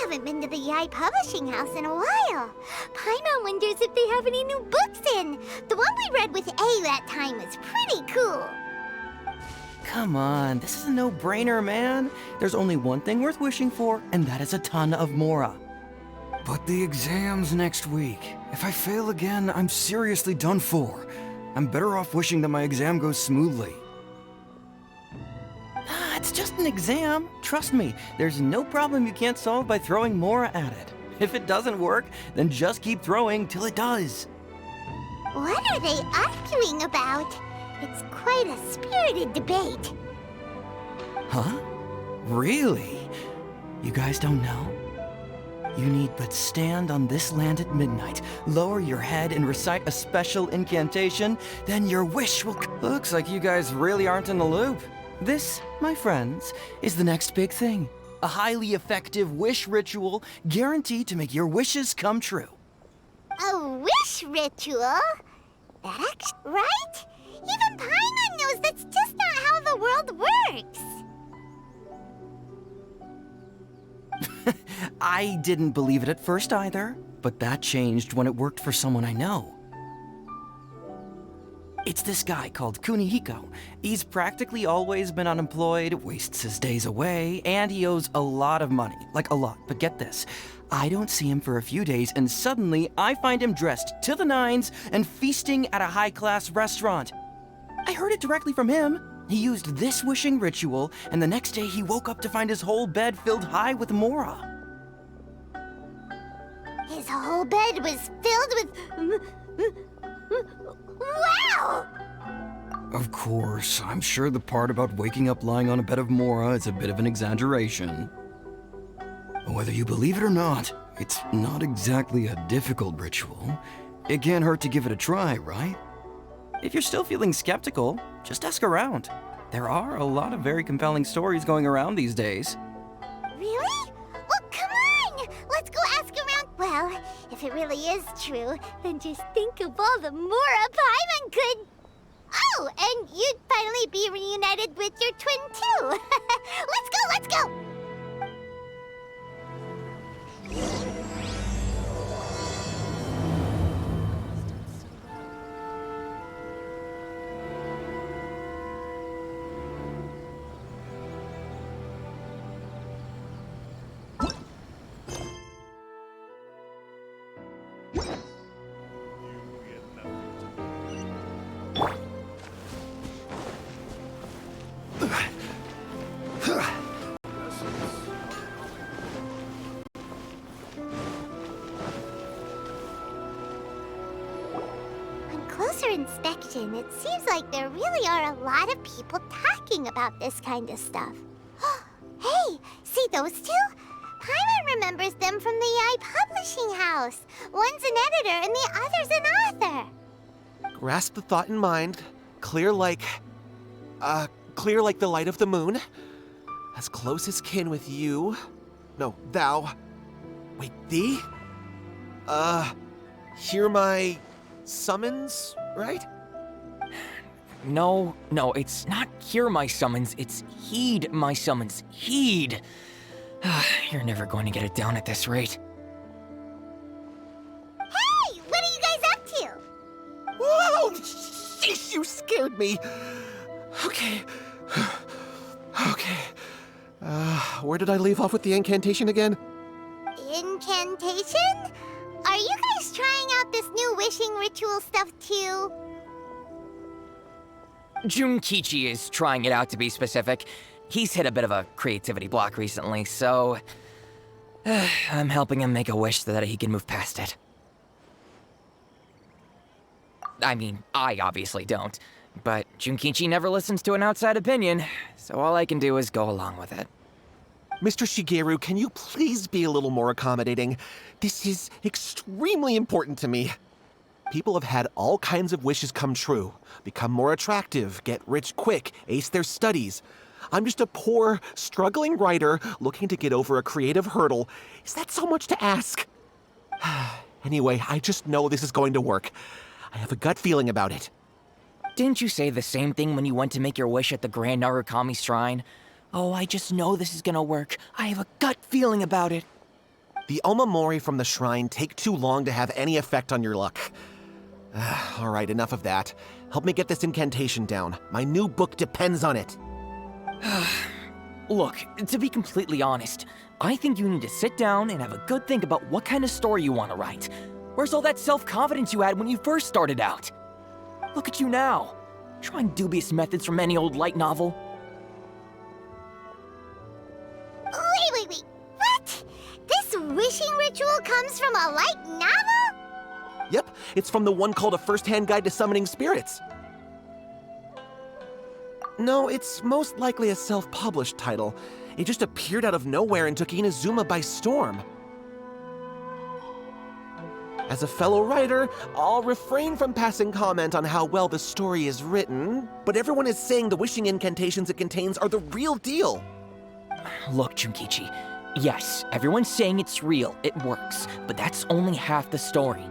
Haven't been to the Yai Publishing House in a while. Paimon wonders if they have any new books in. The one we read with A that time was pretty cool. Come on, this is a no-brainer, man. There's only one thing worth wishing for, and that is a ton of Mora. But the exam's next week. If I fail again, I'm seriously done for. I'm better off wishing that my exam goes smoothly. It's just an exam. Trust me, there's no problem you can't solve by throwing Mora at it. If it doesn't work, then just keep throwing till it does. What are they arguing about? It's quite a spirited debate. Huh? Really? You guys don't know? You need but stand on this land at midnight, lower your head and recite a special incantation, then your wish will... Looks like you guys really aren't in the loop. This, my friends, is the next big thing. A highly effective wish ritual guaranteed to make your wishes come true. A wish ritual? That's right? Even Paimon knows that's just not how the world works. I didn't believe it at first either, but that changed when it worked for someone I know. It's this guy called Kunihiko. He's practically always been unemployed, wastes his days away, and he owes a lot of money. Like a lot, but get this. I don't see him for a few days, and suddenly I find him dressed to the nines and feasting at a high-class restaurant. I heard it directly from him. He used this wishing ritual, and the next day he woke up to find his whole bed filled high with Mora. His whole bed was filled with... Wow! Of course, I'm sure the part about waking up lying on a bed of Mora is a bit of an exaggeration. Whether you believe it or not, it's not exactly a difficult ritual. It can't hurt to give it a try, right? If you're still feeling skeptical, just ask around. There are a lot of very compelling stories going around these days. Really? Well, come on! Let's go ask around. Well, if it really is true, then just think of all the Mora Paimon could... Oh, and you'd finally be reunited with your twin, too. Let's go, let's go! Inspection, it seems like there really are a lot of people talking about this kind of stuff. Hey, see those two? Paimon remembers them from the Yai Publishing House. One's an editor and the other's an author. Grasp the thought in mind, clear like the light of the moon. As close as kin with you. No, thou. Wait, thee? Hear my summons, right? No, it's not hear my summons, it's heed my summons. Heed! You're never going to get it down at this rate. Hey! What are you guys up to? Whoa! Sheesh, you scared me! Okay. Where did I leave off with the incantation again? Incantation? Are you guys trying out this new wishing ritual stuff too? Junkichi is trying it out, to be specific. He's hit a bit of a creativity block recently, so... I'm helping him make a wish so that he can move past it. I mean, I obviously don't. But Junkichi never listens to an outside opinion, so all I can do is go along with it. Mr. Shigeru, can you please be a little more accommodating? This is extremely important to me. People have had all kinds of wishes come true. Become more attractive, get rich quick, ace their studies. I'm just a poor, struggling writer looking to get over a creative hurdle. Is that so much to ask? Anyway, I just know this is going to work. I have a gut feeling about it. Didn't you say the same thing when you went to make your wish at the Grand Narukami Shrine? Oh, I just know this is gonna work. I have a gut feeling about it. The omamori from the shrine take too long to have any effect on your luck. All right, enough of that. Help me get this incantation down. My new book depends on it. Look, to be completely honest, I think you need to sit down and have a good think about what kind of story you want to write. Where's all that self-confidence you had when you first started out? Look at you now, trying dubious methods from any old light novel. Wait. What? This wishing ritual comes from a light novel? Yep, it's from the one called A First-Hand Guide to Summoning Spirits. No, it's most likely a self-published title. It just appeared out of nowhere and took Inazuma by storm. As a fellow writer, I'll refrain from passing comment on how well the story is written, but everyone is saying the wishing incantations it contains are the real deal. Look, Junkichi, yes, everyone's saying it's real, it works, but that's only half the story.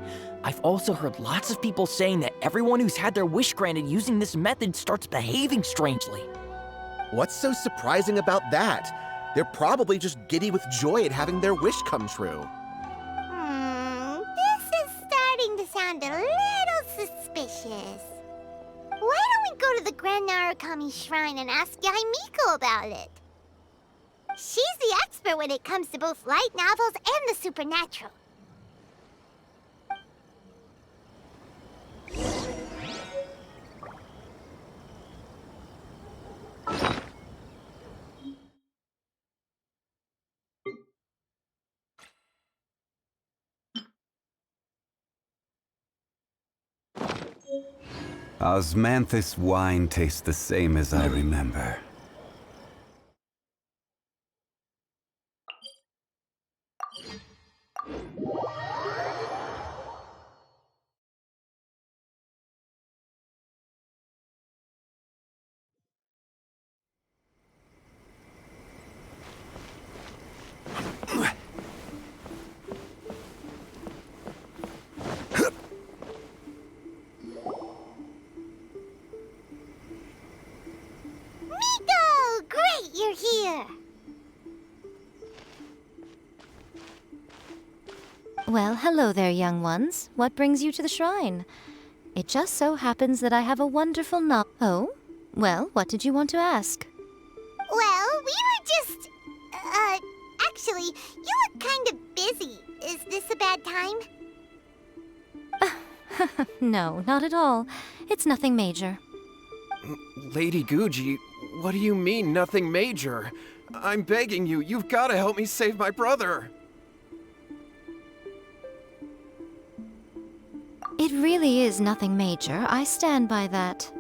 I've also heard lots of people saying that everyone who's had their wish granted using this method starts behaving strangely. What's so surprising about that? They're probably just giddy with joy at having their wish come true. This is starting to sound a little suspicious. Why don't we go to the Grand Narukami Shrine and ask Yaimiko about it? She's the expert when it comes to both light novels and the supernatural. Osmanthus wine tastes the same as I remember. You're here. Well, hello there, young ones. What brings you to the shrine? It just so happens that I have a wonderful Oh? Well, what did you want to ask? Well, we were just... actually, you look kind of busy. Is this a bad time? No, not at all. It's nothing major. Lady Guji, what do you mean, nothing major? I'm begging you, you've got to help me save my brother. It really is nothing major. I stand by that.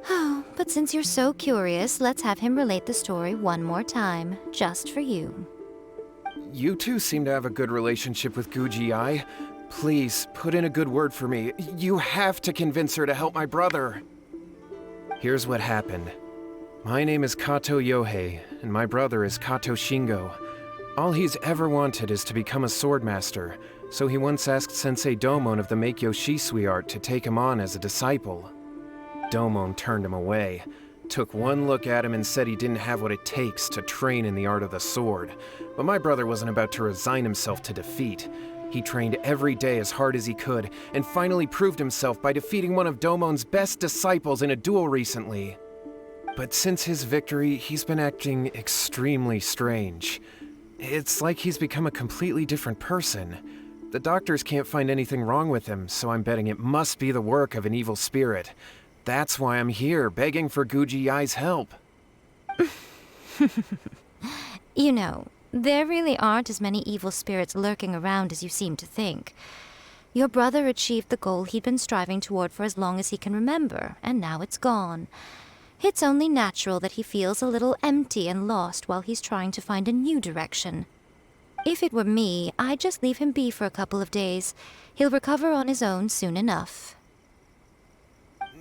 Oh, but since you're so curious, let's have him relate the story one more time, just for you. You two seem to have a good relationship with Guji-ai. Please, put in a good word for me. You have to convince her to help my brother. Here's what happened. My name is Kato Yohei, and my brother is Kato Shingo. All he's ever wanted is to become a swordmaster, so he once asked Sensei Domon of the Meikyo Shisui art to take him on as a disciple. Domon turned him away, took one look at him and said he didn't have what it takes to train in the art of the sword. But my brother wasn't about to resign himself to defeat. He trained every day as hard as he could, and finally proved himself by defeating one of Domon's best disciples in a duel recently. But since his victory, he's been acting extremely strange. It's like he's become a completely different person. The doctors can't find anything wrong with him, so I'm betting it must be the work of an evil spirit. That's why I'm here, begging for Guji-ai's help. You know, there really aren't as many evil spirits lurking around as you seem to think. Your brother achieved the goal he'd been striving toward for as long as he can remember, and now it's gone. It's only natural that he feels a little empty and lost while he's trying to find a new direction. If it were me, I'd just leave him be for a couple of days. He'll recover on his own soon enough.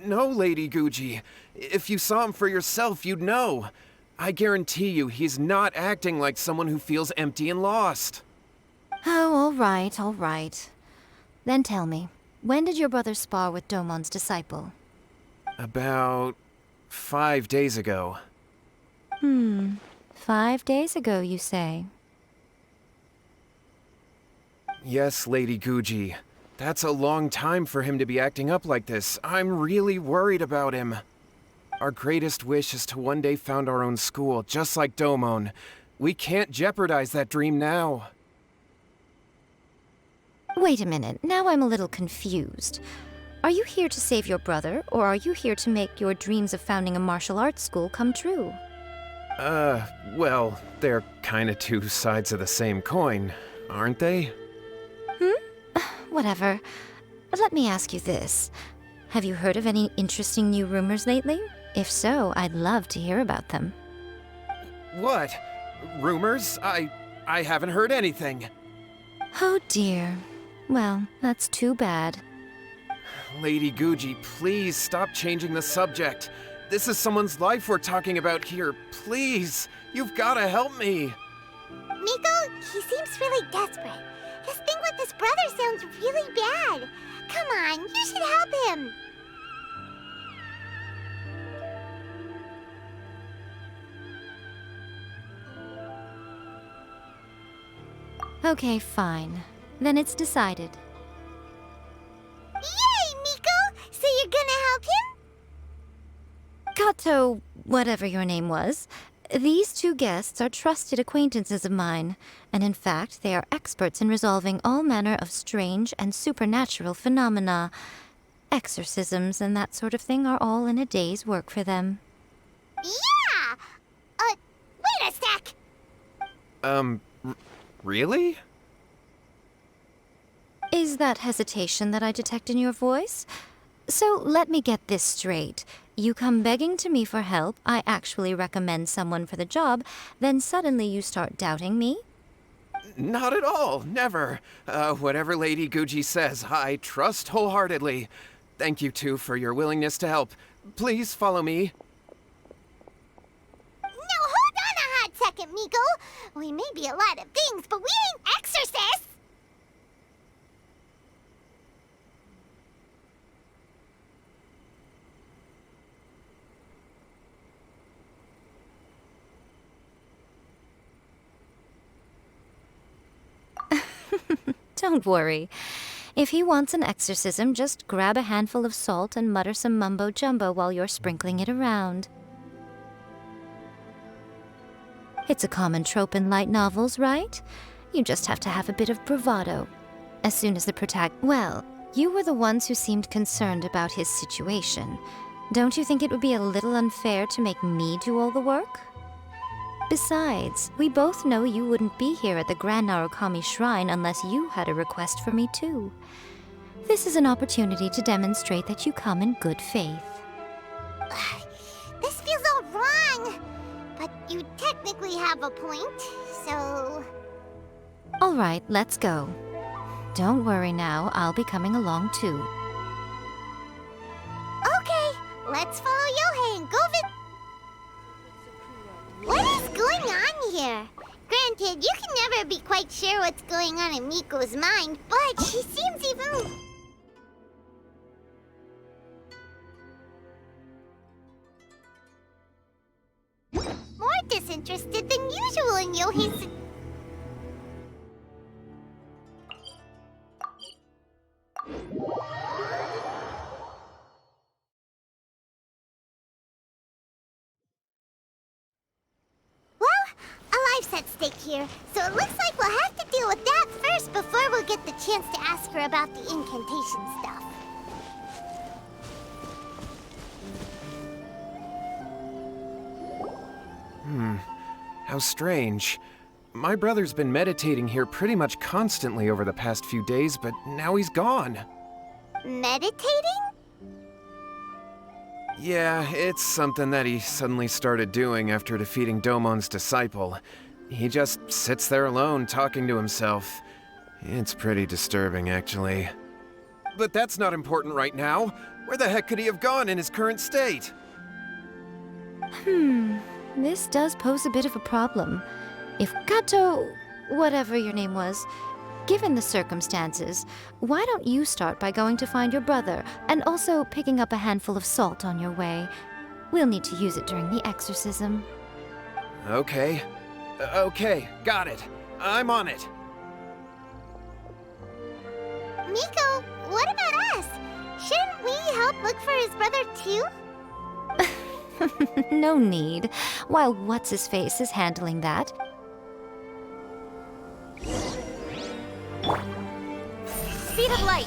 No, Lady Guji. If you saw him for yourself, you'd know. I guarantee you he's not acting like someone who feels empty and lost. Oh, all right, all right. Then tell me, when did your brother spar with Domon's disciple? About 5 days ago. 5 days ago, you say? Yes, Lady Guji. That's a long time for him to be acting up like this. I'm really worried about him. Our greatest wish is to one day found our own school, just like Domon. We can't jeopardize that dream now. Wait a minute, now I'm a little confused. Are you here to save your brother, or are you here to make your dreams of founding a martial arts school come true? Well, they're kinda two sides of the same coin, aren't they? Whatever. Let me ask you this. Have you heard of any interesting new rumors lately? If so, I'd love to hear about them. What? Rumors? I haven't heard anything. Oh dear. Well, that's too bad. Lady Guji, please stop changing the subject. This is someone's life we're talking about here. Please, you've gotta help me. Miko, he seems really desperate. His thing with his brother sounds really bad. Come on, you should help him. Okay, fine. Then it's decided. Yay, Miko! So you're gonna help him? Kato, whatever your name was, these two guests are trusted acquaintances of mine, and in fact, they are experts in resolving all manner of strange and supernatural phenomena. Exorcisms and that sort of thing are all in a day's work for them. Yeah! Wait a sec! Really? Is that hesitation that I detect in your voice? So let me get this straight. You come begging to me for help, I actually recommend someone for the job, then suddenly you start doubting me? Not at all, never. Whatever Lady Guji says, I trust wholeheartedly. Thank you two for your willingness to help. Please follow me. No, hold on a hot second, Miko. We may be a lot of things, but we ain't exorcists! Don't worry. If he wants an exorcism, just grab a handful of salt and mutter some mumbo-jumbo while you're sprinkling it around. It's a common trope in light novels, right? You just have to have a bit of bravado. As soon as the Well, you were the ones who seemed concerned about his situation. Don't you think it would be a little unfair to make me do all the work? Besides, we both know you wouldn't be here at the Grand Narukami Shrine unless you had a request for me too. This is an opportunity to demonstrate that you come in good faith. This feels all wrong. But you technically have a point, so... All right, let's go. Don't worry now, I'll be coming along too. Okay, let's follow Yohei and go What is going on here? Granted, you can never be quite sure what's going on in Miko's mind, but she seems even... more disinterested than usual in Yohei's... at stake here, so it looks like we'll have to deal with that first before we'll get the chance to ask her about the incantation stuff. How strange. My brother's been meditating here pretty much constantly over the past few days, but now he's gone. Meditating? Yeah, it's something that he suddenly started doing after defeating Domon's disciple. He just sits there alone, talking to himself. It's pretty disturbing, actually. But that's not important right now. Where the heck could he have gone in his current state? This does pose a bit of a problem. If Kato, whatever your name was, given the circumstances, why don't you start by going to find your brother, and also picking up a handful of salt on your way? We'll need to use it during the exorcism. Okay. Okay, got it. I'm on it. Miko, what about us? Shouldn't we help look for his brother too? No need. While What's-His-Face is handling that. Speed of light.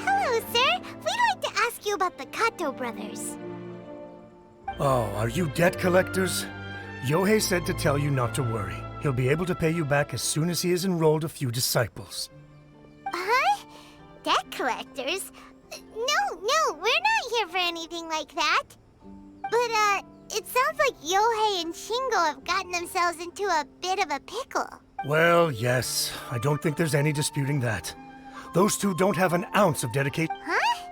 Hello, sir. We'd like to ask you about the Kato brothers. Oh, are you debt collectors? Yohei said to tell you not to worry. He'll be able to pay you back as soon as he has enrolled a few disciples. Huh? Debt collectors? No, we're not here for anything like that. But, it sounds like Yohei and Shingo have gotten themselves into a bit of a pickle. Well, yes. I don't think there's any disputing that. Those two don't have an ounce of dedication. Huh?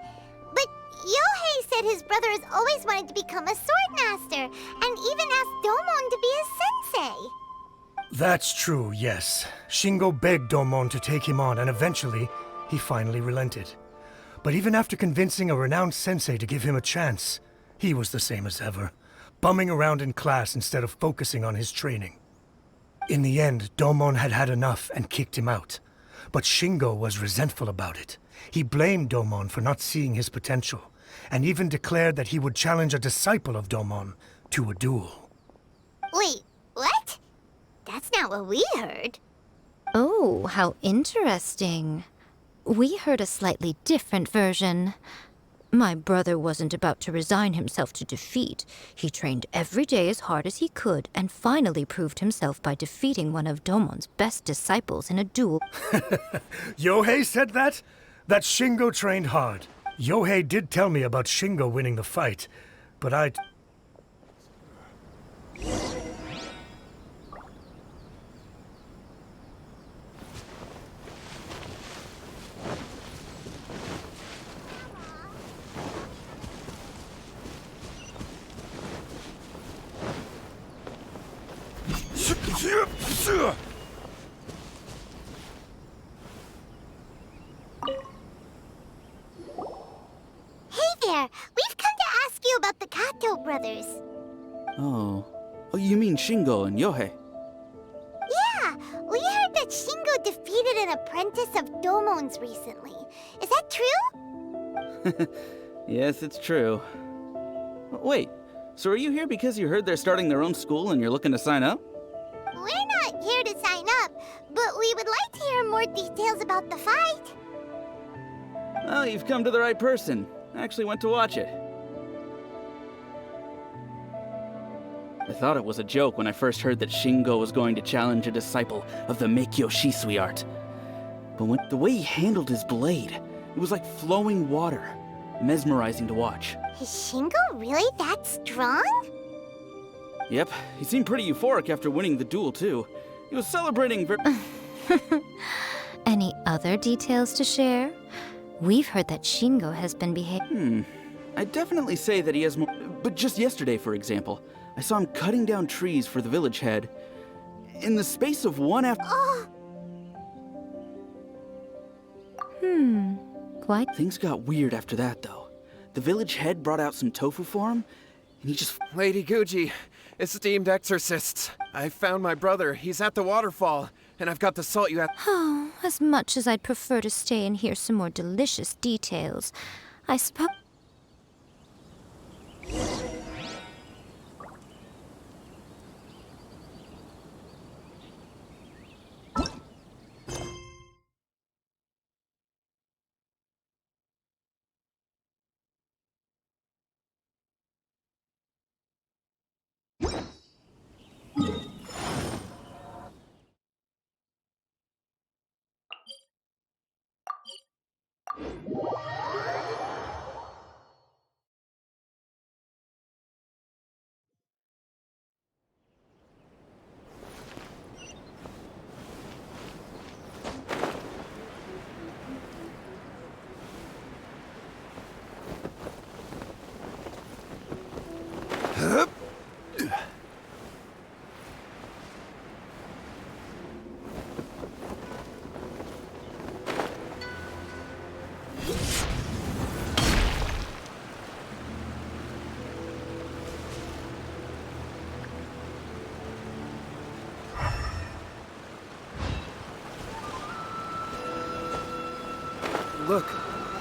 But Yohei said his brother has always wanted to become a sword master, and even asked Domon to be his sensei. That's true, yes. Shingo begged Domon to take him on, and eventually, he finally relented. But even after convincing a renowned sensei to give him a chance, he was the same as ever, bumming around in class instead of focusing on his training. In the end, Domon had had enough and kicked him out. But Shingo was resentful about it. He blamed Domon for not seeing his potential, and even declared that he would challenge a disciple of Domon to a duel. Wait, what? That's not what we heard. Oh, how interesting. We heard a slightly different version. My brother wasn't about to resign himself to defeat. He trained every day as hard as he could and finally proved himself by defeating one of Domon's best disciples in a duel. Yohei said that? That Shingo trained hard. Yohei did tell me about Shingo winning the fight, but I... Hey there, we've come to ask you about the Kato brothers. Oh, you mean Shingo and Yohei? Yeah, we heard that Shingo defeated an apprentice of Domon's recently. Is that true? Yes, it's true. Wait, so are you here because you heard they're starting their own school and you're looking to sign up? We're not here to sign up, but we would like to hear more details about the fight. Well, you've come to the right person. I actually went to watch it. I thought it was a joke when I first heard that Shingo was going to challenge a disciple of the Meikyo Shisui art. But the way he handled his blade, it was like flowing water. Mesmerizing to watch. Is Shingo really that strong? Yep, he seemed pretty euphoric after winning the duel, too. He was celebrating Any other details to share? We've heard that Shingo has been behaving. I'd definitely say that he has more. But just yesterday, for example, I saw him cutting down trees for the village head. In the space of one after. Quite. Things got weird after that, though. The village head brought out some tofu for him, and he just. Lady Guji, esteemed exorcists, I found my brother. He's at the waterfall. and I've got the salt you have. Oh, as much as I'd prefer to stay and hear some more delicious details, I suppose.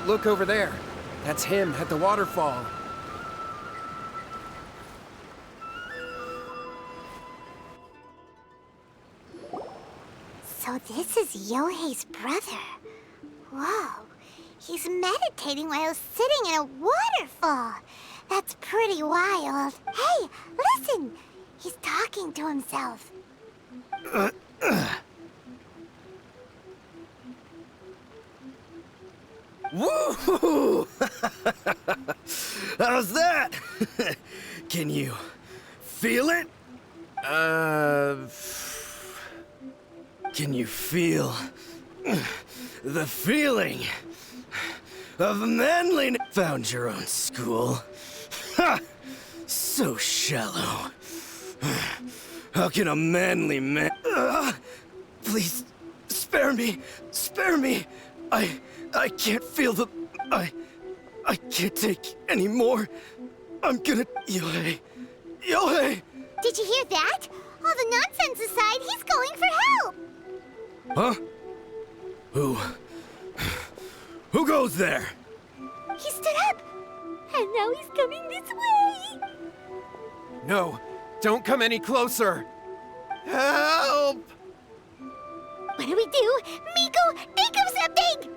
Look over there. That's him at the waterfall. So this is Yohei's brother. Whoa. He's meditating while sitting in a waterfall. That's pretty wild. Hey, listen! He's talking to himself. Woo! How's that? Can you feel it? Can you feel the feeling of manliness? Found your own school. Ha! So shallow. How can a manly man... please, spare me! Spare me! I can't feel the... I can't take any more. I'm gonna... Yohei! Yohei! Did you hear that? All the nonsense aside, he's going for help! Huh? Who goes there? He stood up! And now he's coming this way! No, don't come any closer. Help! What do we do? Miko, think of something!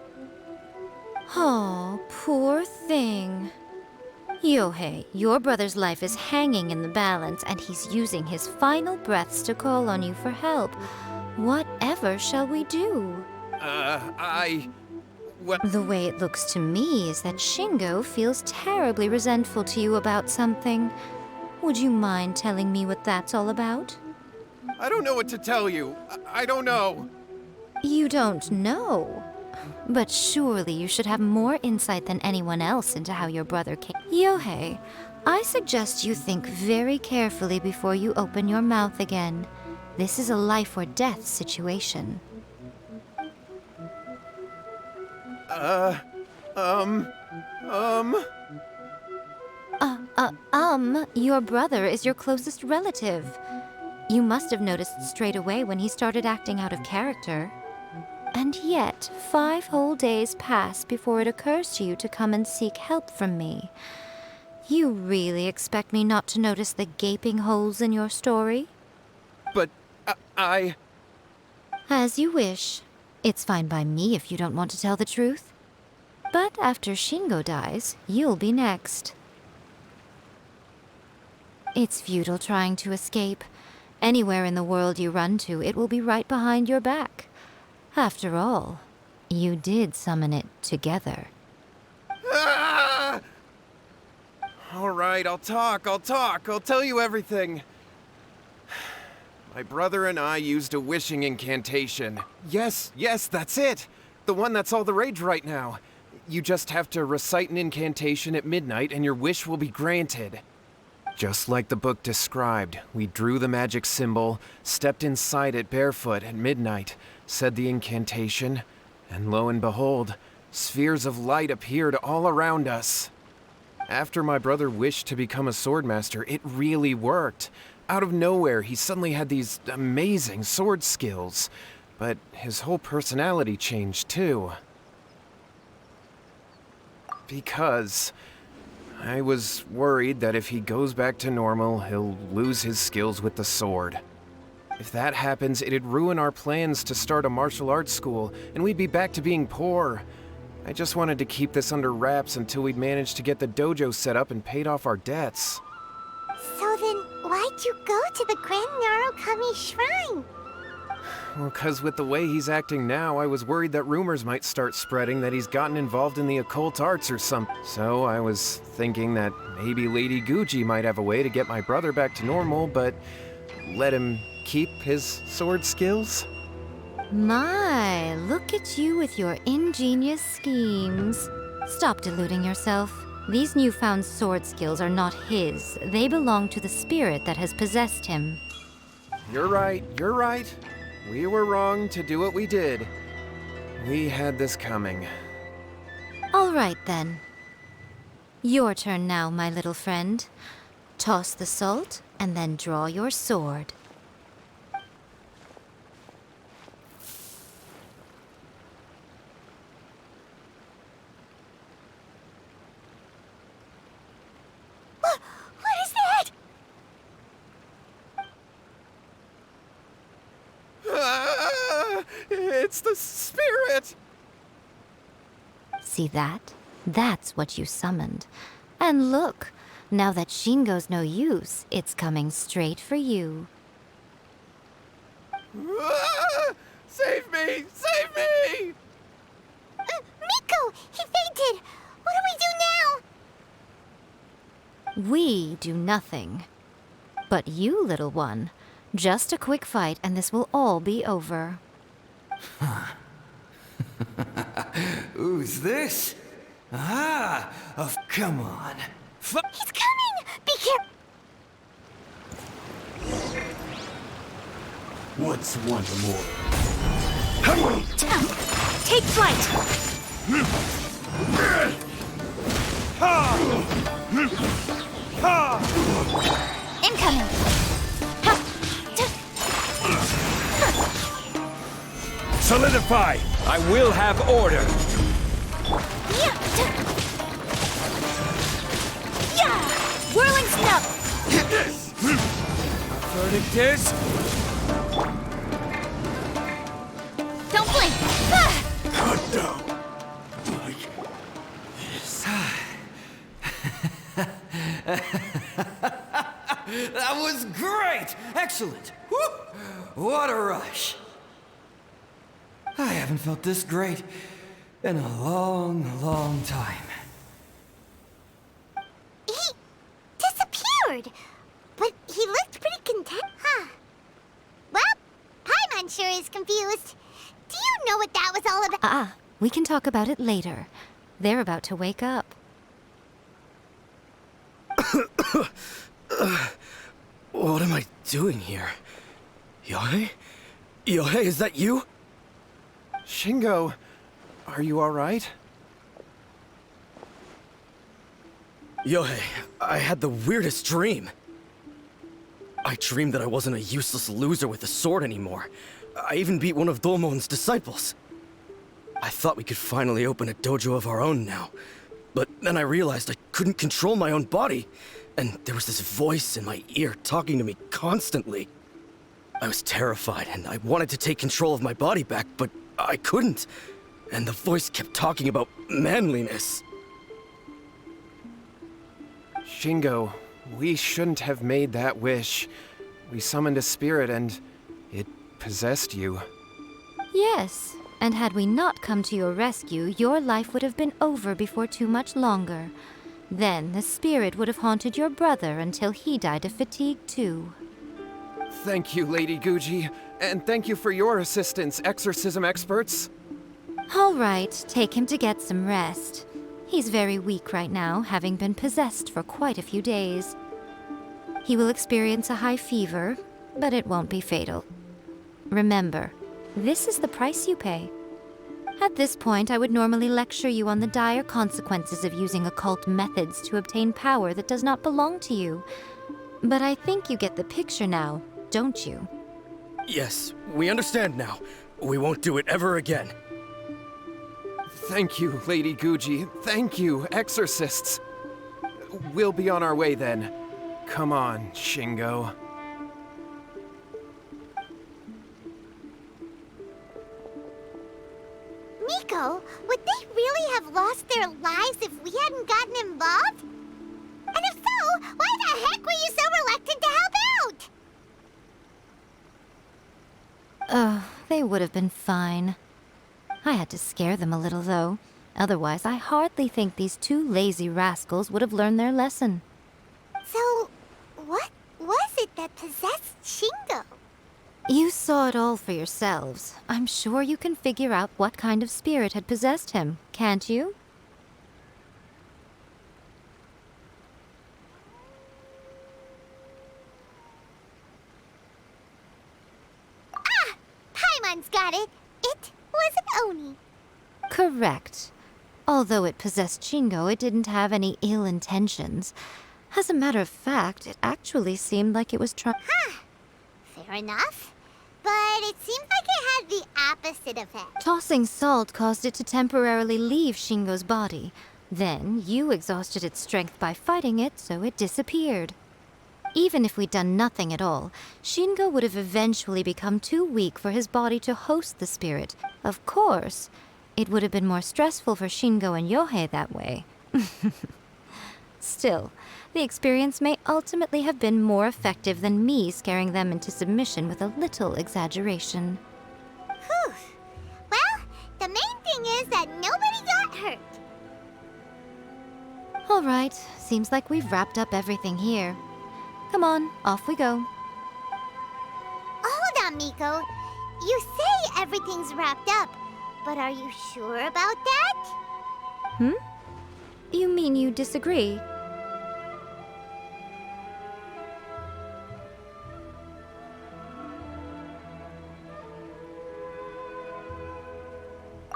Oh, poor thing. Yohei, your brother's life is hanging in the balance, and he's using his final breaths to call on you for help. Whatever shall we do? Well... The way it looks to me is that Shingo feels terribly resentful to you about something. Would you mind telling me what that's all about? I don't know what to tell you. I don't know. You don't know? But surely you should have more insight than anyone else into how your brother came. Yohei, I suggest you think very carefully before you open your mouth again. This is a life or death situation. Your brother is your closest relative. You must have noticed straight away when he started acting out of character. And yet, 5 whole days pass before it occurs to you to come and seek help from me. You really expect me not to notice the gaping holes in your story? But, As you wish. It's fine by me if you don't want to tell the truth. But after Shingo dies, you'll be next. It's futile trying to escape. Anywhere in the world you run to, it will be right behind your back. After all, you did summon it together. Ah! All right, I'll talk. I'll tell you everything. My brother and I used a wishing incantation. Yes, that's it. The one that's all the rage right now. You just have to recite an incantation at midnight and your wish will be granted. Just like the book described, we drew the magic symbol, stepped inside it barefoot at midnight, said the incantation, and lo and behold, spheres of light appeared all around us. After my brother wished to become a swordmaster, it really worked. Out of nowhere, he suddenly had these amazing sword skills. but his whole personality changed too. Because I was worried that if he goes back to normal, he'll lose his skills with the sword. If that happens, it'd ruin our plans to start a martial arts school, and we'd be back to being poor. I just wanted to keep this under wraps until we'd managed to get the dojo set up and paid off our debts. So then, why'd you go to the Grand Narukami Shrine? Well, 'cause with the way he's acting now, I was worried that rumors might start spreading that he's gotten involved in the occult arts or something. So I was thinking that maybe Lady Guji might have a way to get my brother back to normal, but let him keep his sword skills? My, look at you with your ingenious schemes. Stop deluding yourself. These newfound sword skills are not his. They belong to the spirit that has possessed him. You're right, you're right. We were wrong to do what we did. We had this coming. All right, then. Your turn now, my little friend. Toss the salt, and then draw your sword. What is that? It's the spirit! See that? That's what you summoned. And look, now that Shingo's no use, it's coming straight for you. Save me! Save me! Miko! He fainted! What do we do now? We do nothing. But you, little one, just a quick fight and this will all be over. Who's this? Ah! Oh, come on. He's coming! Be careful! What's one more? Take flight! Incoming! Solidify! I will have order! Yeah! Whirling snub! Verdict is... Don't blink! Cut down! Like this. That was great! Excellent! Woo! What a rush! I haven't felt this great in a long, long time. He disappeared! But he looked pretty content, huh? Well, Paimon sure is confused. Do you know what that was all about? We can talk about it later. They're about to wake up. What am I doing here? Yohei? Yohei, is that you? Shingo, are you alright? Yohei, I had the weirdest dream. I dreamed that I wasn't a useless loser with a sword anymore. I even beat one of Domon's disciples. I thought we could finally open a dojo of our own now. But then I realized I couldn't control my own body, and there was this voice in my ear talking to me constantly. I was terrified, and I wanted to take control of my body back, but I couldn't. And the voice kept talking about manliness. Shingo, we shouldn't have made that wish. We summoned a spirit and it possessed you. Yes, and had we not come to your rescue, your life would have been over before too much longer. Then the spirit would have haunted your brother until he died of fatigue too. Thank you, Lady Guji, and thank you for your assistance, exorcism experts. All right, take him to get some rest. He's very weak right now, having been possessed for quite a few days. He will experience a high fever, but it won't be fatal. Remember, this is the price you pay. At this point, I would normally lecture you on the dire consequences of using occult methods to obtain power that does not belong to you. But I think you get the picture now, don't you? Yes, we understand now. We won't do it ever again. Thank you, Lady Guji. Thank you, exorcists. We'll be on our way then. Come on, Shingo. Miko, would they really have lost their lives if we hadn't gotten involved? And if so, why the heck were you so reluctant to help out? They would have been fine. I had to scare them a little, though. Otherwise, I hardly think these two lazy rascals would have learned their lesson. So, what was it that possessed Shingo? You saw it all for yourselves. I'm sure you can figure out what kind of spirit had possessed him, can't you? Ah! Paimon's got it! It was an Oni. Correct. Although it possessed Shingo, it didn't have any ill intentions. As a matter of fact, it actually seemed like it was trying. Fair enough. But it seems like it had the opposite effect. Tossing salt caused it to temporarily leave Shingo's body. Then, you exhausted its strength by fighting it, so it disappeared. Even if we'd done nothing at all, Shingo would have eventually become too weak for his body to host the spirit. Of course, it would have been more stressful for Shingo and Yohei that way. Still, the experience may ultimately have been more effective than me scaring them into submission with a little exaggeration. Whew. Well, the main thing is that nobody got hurt. All right, seems like we've wrapped up everything here. Come on, off we go. Hold on, Miko. You say everything's wrapped up, but are you sure about that? You mean you disagree?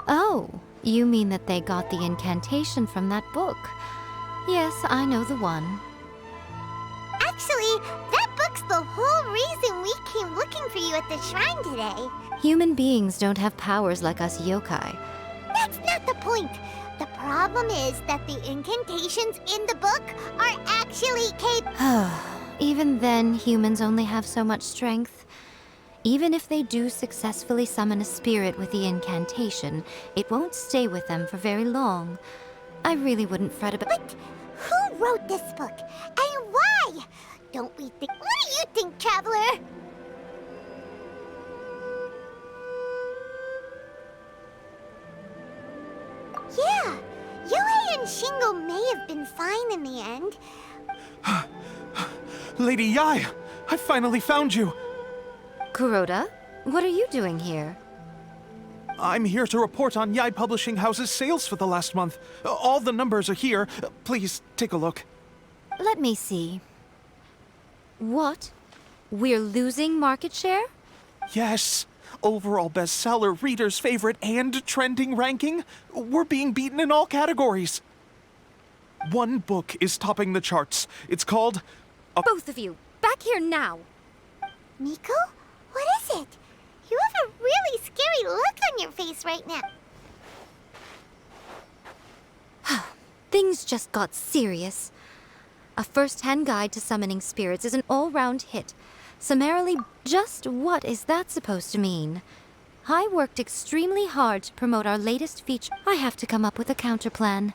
Oh, you mean that they got the incantation from that book? Yes, I know the one. Actually, that book's the whole reason we came looking for you at the shrine today. Human beings don't have powers like us yokai. That's not the point. The problem is that the incantations in the book are actually Even then, humans only have so much strength. Even if they do successfully summon a spirit with the incantation, it won't stay with them for very long. I really wouldn't fret about— But who wrote this book? And why? Don't we think— What do you think, Traveler? Yeah, Yohei and Shingo may have been fine in the end. Lady Yai, I finally found you. Kuroda, what are you doing here? I'm here to report on Yai Publishing House's sales for the last month. All the numbers are here. Please take a look. Let me see. What? We're losing market share? Yes. Overall bestseller, readers' favorite, and trending ranking. We're being beaten in all categories. One book is topping the charts. It's called... Both of you, back here now! Miko? What is it? You have a really scary look on your face right now. Things just got serious. A first-hand guide to summoning spirits is an all-round hit. Summarily, just what is that supposed to mean? I worked extremely hard to promote our latest feature. I have to come up with a counterplan.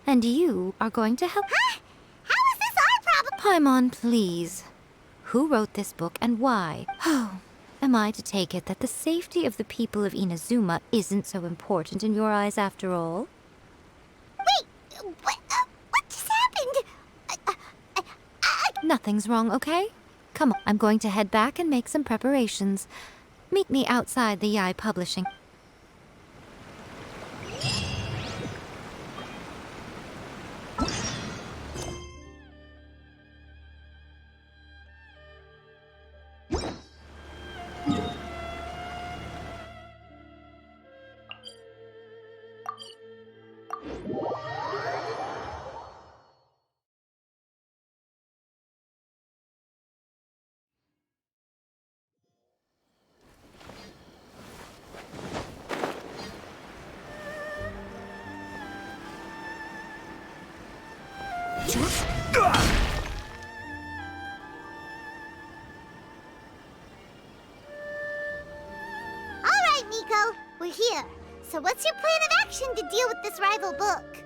And you are going to help— Huh? How is this our problem? Paimon, please. Who wrote this book and why? Oh, am I to take it that the safety of the people of Inazuma isn't so important in your eyes after all? Wait, what just happened? Nothing's wrong, okay? Come on, I'm going to head back and make some preparations. Meet me outside the Yai Publishing. All right, Miko, we're here. So what's your plan of action to deal with this rival book?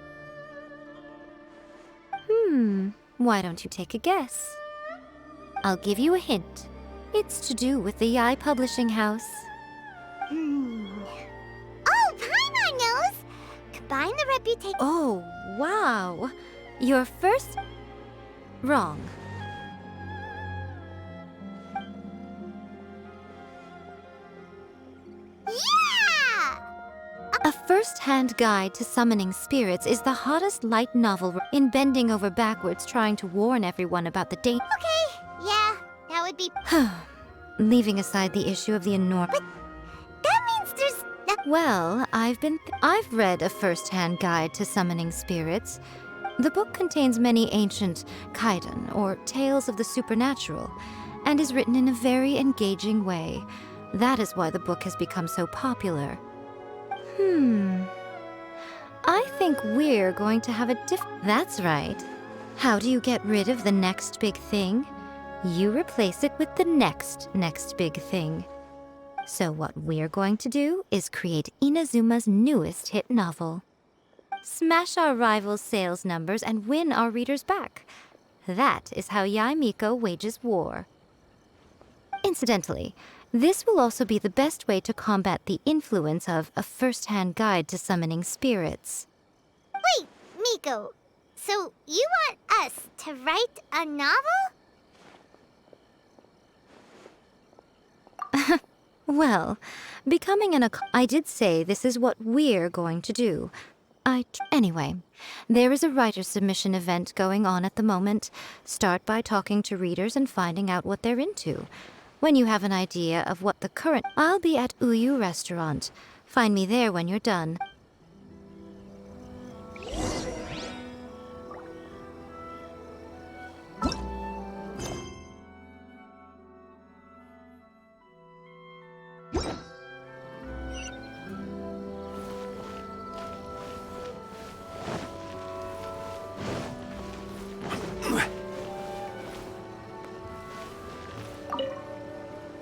Why don't you take a guess? I'll give you a hint. It's to do with the Yai Publishing House. Oh, Paimon knows! Combine the reputation. Oh, wow. Your first... Wrong. Yeah! A first-hand guide to summoning spirits is the hottest light novel in bending over backwards trying to warn everyone about the date. Okay, yeah, that would be... Leaving aside the issue of the enormous... That means there's... Well, I've read a first-hand guide to summoning spirits. The book contains many ancient kaiden, or tales of the supernatural, and is written in a very engaging way. That is why the book has become so popular. I think we're going to have a That's right. How do you get rid of the next big thing? You replace it with the next big thing. So what we're going to do is create Inazuma's newest hit novel. Smash our rivals' sales numbers and win our readers back. That is how Yae Miko wages war. Incidentally, this will also be the best way to combat the influence of a first-hand guide to summoning spirits. Wait, Miko. So you want us to write a novel? Well, becoming I did say this is what we're going to do. Anyway, there is a writer submission event going on at the moment. Start by talking to readers and finding out what they're into. When you have an idea of what the current... I'll be at Uyu Restaurant. Find me there when you're done.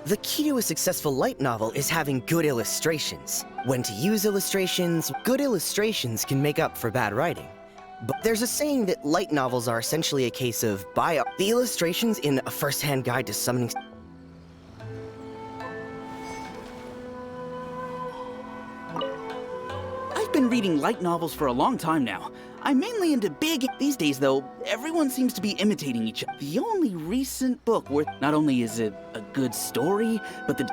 The key to a successful light novel is having good illustrations. When to use illustrations, good illustrations can make up for bad writing. But there's a saying that light novels are essentially a case of the illustrations in a first-hand guide to summoning... I've been reading light novels for a long time now. I'm mainly into big... These days, though, everyone seems to be imitating each other. The only recent book where not only is it a good story, but the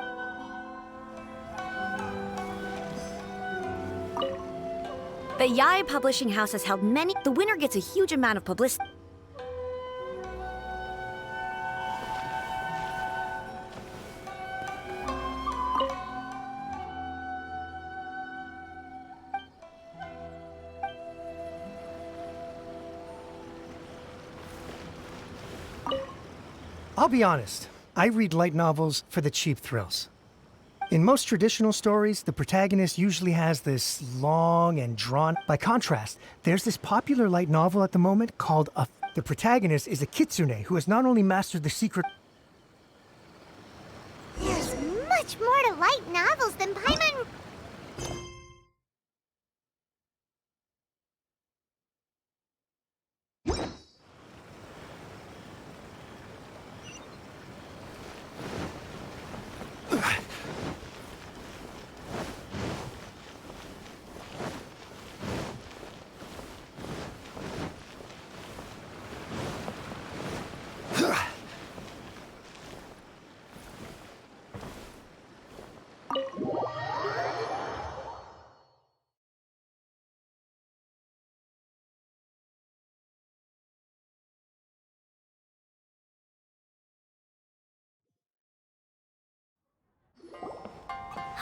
Yae Publishing House has held many... The winner gets a huge amount of publicity. I'll be honest, I read light novels for the cheap thrills. In most traditional stories, the protagonist usually has this long and drawn... By contrast, there's this popular light novel at the moment called The protagonist is a kitsune who has not only mastered the secret... There's much more to light novels than Paimon...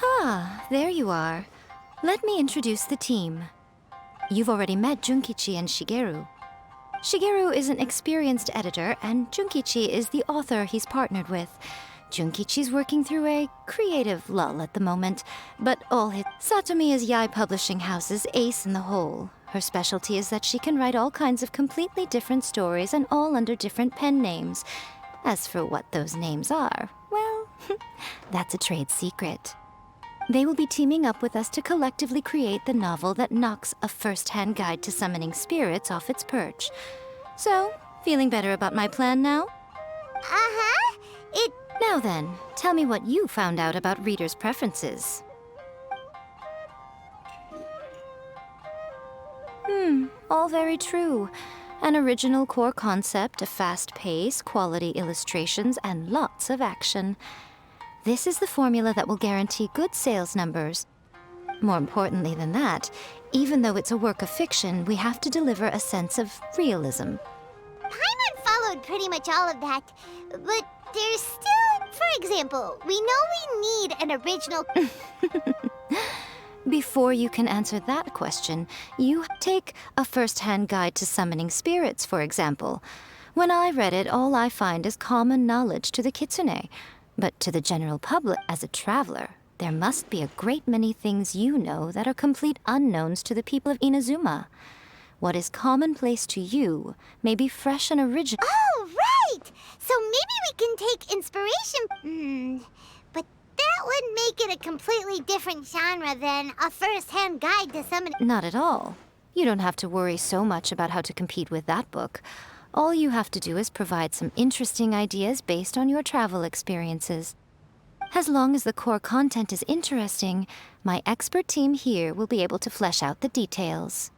Ah, there you are. Let me introduce the team. You've already met Junkichi and Shigeru. Shigeru is an experienced editor, and Junkichi is the author he's partnered with. Junkichi's working through a creative lull at the moment, but all his... Satomi is Yae Publishing House's ace in the hole. Her specialty is that she can write all kinds of completely different stories and all under different pen names. As for what those names are, well, that's a trade secret. They will be teaming up with us to collectively create the novel that knocks a first-hand guide to summoning spirits off its perch. So, feeling better about my plan now? Uh-huh. Now then, tell me what you found out about readers' preferences. All very true. An original core concept, a fast pace, quality illustrations, and lots of action. This is the formula that will guarantee good sales numbers. More importantly than that, even though it's a work of fiction, we have to deliver a sense of realism. Paimon followed pretty much all of that, but there's still, for example, we know we need an original... Before you can answer that question, you take a first-hand guide to summoning spirits, for example. When I read it, all I find is common knowledge to the kitsune. But to the general public, as a traveler, there must be a great many things you know that are complete unknowns to the people of Inazuma. What is commonplace to you may be fresh and original. Oh, right! So maybe we can take inspiration... But that would make it a completely different genre than a first-hand guide to summoning... Not at all. You don't have to worry so much about how to compete with that book. All you have to do is provide some interesting ideas based on your travel experiences. As long as the core content is interesting, my expert team here will be able to flesh out the details.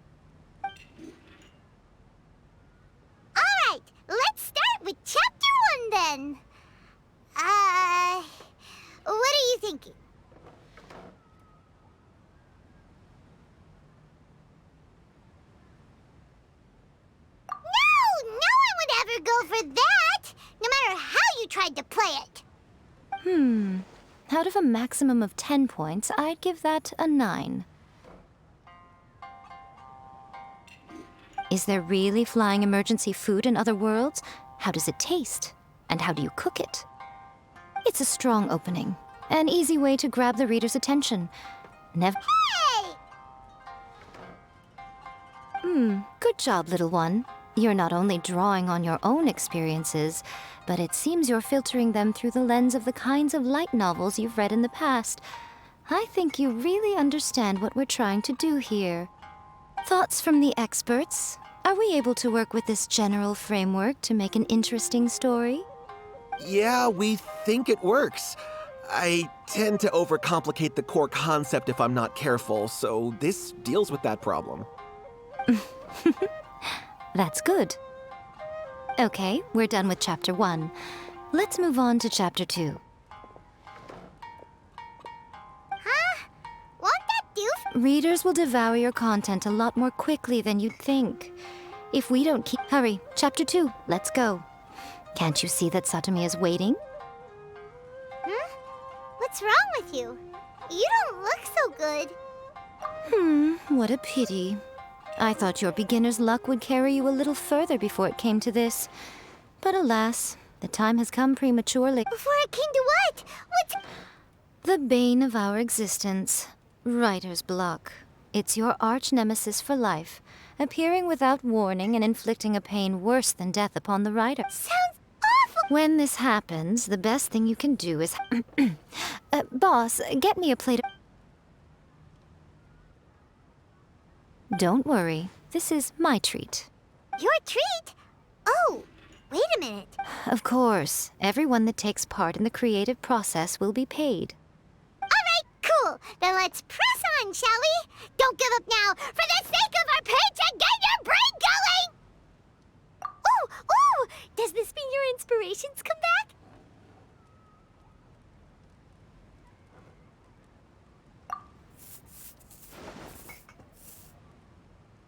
Alright, let's start with Chapter 1 then. What are you thinking? No one would ever go for that, no matter how you tried to play it. Out of a maximum of 10 points, I'd give that a 9. Is there really flying emergency food in other worlds? How does it taste? And how do you cook it? It's a strong opening. An easy way to grab the reader's attention. Never... Hey! Good job, little one. You're not only drawing on your own experiences, but it seems you're filtering them through the lens of the kinds of light novels you've read in the past. I think you really understand what we're trying to do here. Thoughts from the experts? Are we able to work with this general framework to make an interesting story? Yeah, we think it works. I tend to overcomplicate the core concept if I'm not careful, so this deals with that problem. That's good. Okay, we're done with Chapter 1. Let's move on to Chapter 2. Huh? Won't that do? Readers will devour your content a lot more quickly than you'd think. If we don't keep... Hurry, Chapter 2, let's go. Can't you see that Satomi is waiting? What's wrong with you? You don't look so good. What a pity. I thought your beginner's luck would carry you a little further before it came to this. But alas, the time has come prematurely. Before it came to what? What's... The bane of our existence. Writer's block. It's your arch nemesis for life, appearing without warning and inflicting a pain worse than death upon the writer. Sounds awful! When this happens, the best thing you can do is... boss, get me a plate of... Don't worry. This is my treat. Your treat? Oh, wait a minute. Of course. Everyone that takes part in the creative process will be paid. Alright, cool. Then let's press on, shall we? Don't give up now. For the sake of our paycheck, get your brain going! Ooh! Does this mean your inspirations come back?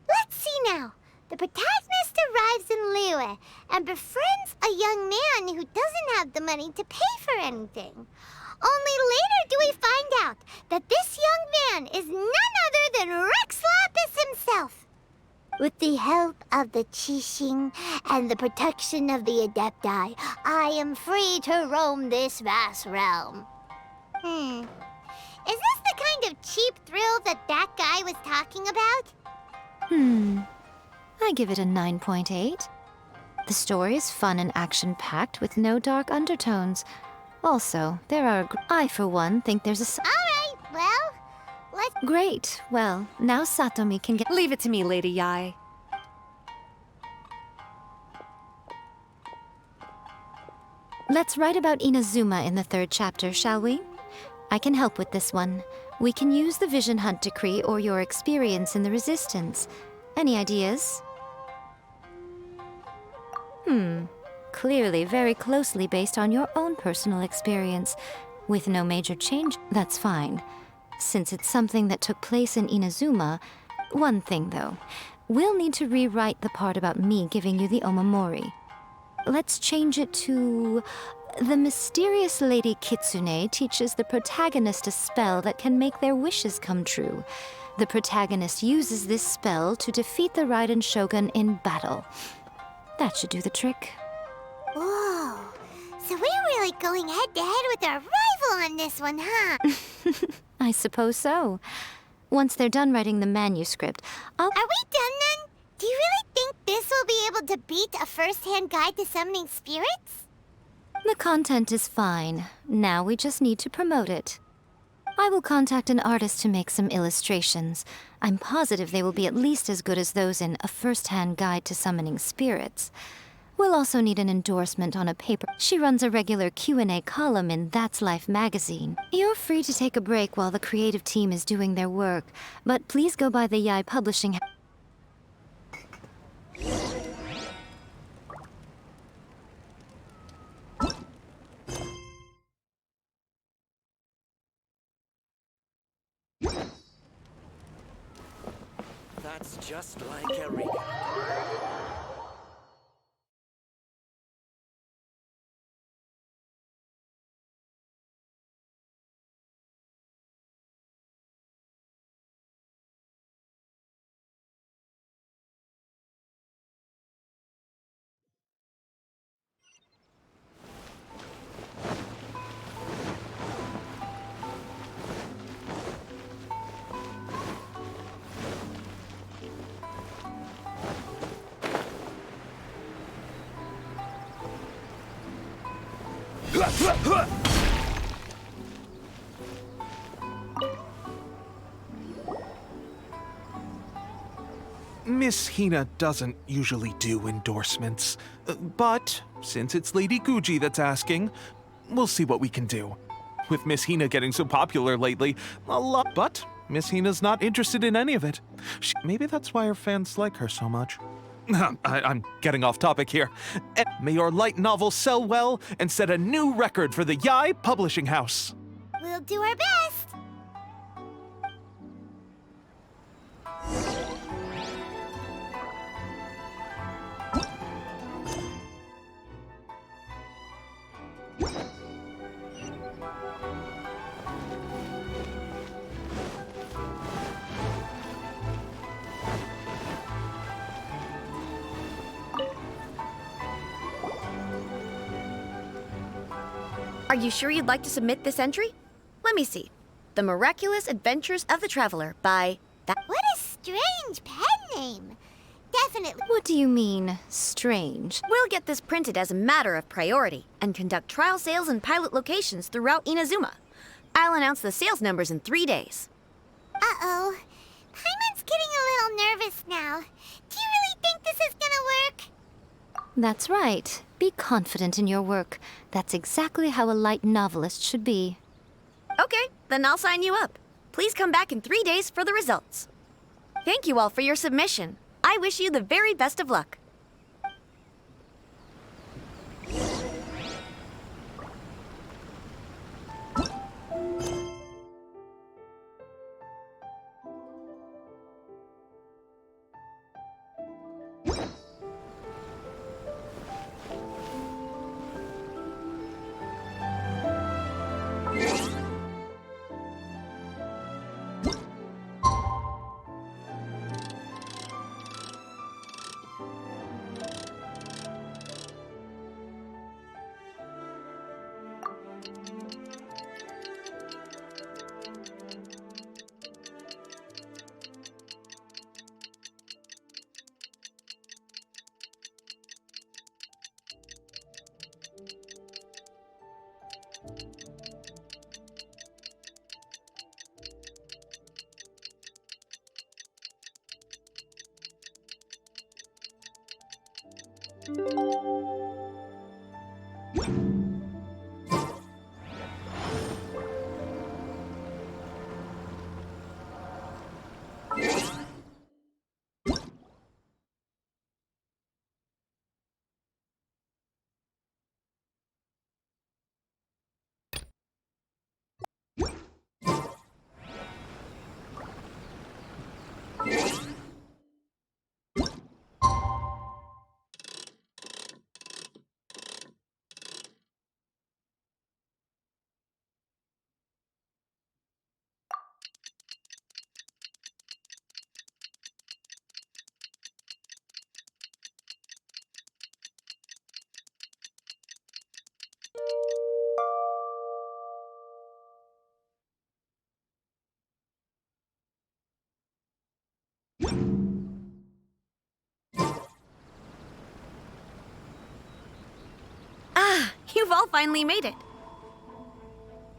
Let's see now. The protagonist arrives in Liyue and befriends a young man who doesn't have the money to pay for anything. Only later do we find out that this young man is none other than Rex Lapis himself. With the help of the Qixing and the protection of the Adepti, I am free to roam this vast realm. Is this the kind of cheap thrill that guy was talking about? I give it a 9.8. The story is fun and action-packed with no dark undertones. Also, there are... I, for one, think there's a... Alright, well, let's... Great. Well, now Satomi can get... Leave it to me, Lady Yai. Let's write about Inazuma in the 3rd chapter, shall we? I can help with this one. We can use the Vision Hunt Decree or your experience in the Resistance. Any ideas? Clearly very closely based on your own personal experience, with no major change. That's fine. Since it's something that took place in Inazuma, one thing though, we'll need to rewrite the part about me giving you the Omamori. Let's change it to... The mysterious Lady Kitsune teaches the protagonist a spell that can make their wishes come true. The protagonist uses this spell to defeat the Raiden Shogun in battle. That should do the trick. Whoa. So we're really going head-to-head with our rival on this one, huh? I suppose so. Once they're done writing the manuscript, I'll... Are we done then? Do you really think this will be able to beat a first-hand guide to summoning spirits? The content is fine. Now we just need to promote it. I will contact an artist to make some illustrations. I'm positive they will be at least as good as those in A First-Hand Guide to Summoning Spirits. We'll also need an endorsement on a paper. She runs a regular Q&A column in That's Life magazine. You're free to take a break while the creative team is doing their work, but please go by the Yai Publishing. That's just like Eureka. Miss Hina doesn't usually do endorsements, but since it's Lady Guji that's asking, we'll see what we can do. With Miss Hina getting so popular lately, but Miss Hina's not interested in any of it. Maybe that's why her fans like her so much. I'm getting off topic here. May your light novel sell well and set a new record for the Yai Publishing House. We'll do our best. Are you sure you'd like to submit this entry? Let me see. The Miraculous Adventures of the Traveler by... What a strange pen name. Definitely. What do you mean, strange? We'll get this printed as a matter of priority and conduct trial sales in pilot locations throughout Inazuma. I'll announce the sales numbers in 3 days. Uh-oh. Paimon's getting a little nervous now. Do you really think this is gonna work? That's right. Be confident in your work. That's exactly how a light novelist should be. Okay, then I'll sign you up. Please come back in 3 days for the results. Thank you all for your submission. I wish you the very best of luck. Ah, you've all finally made it.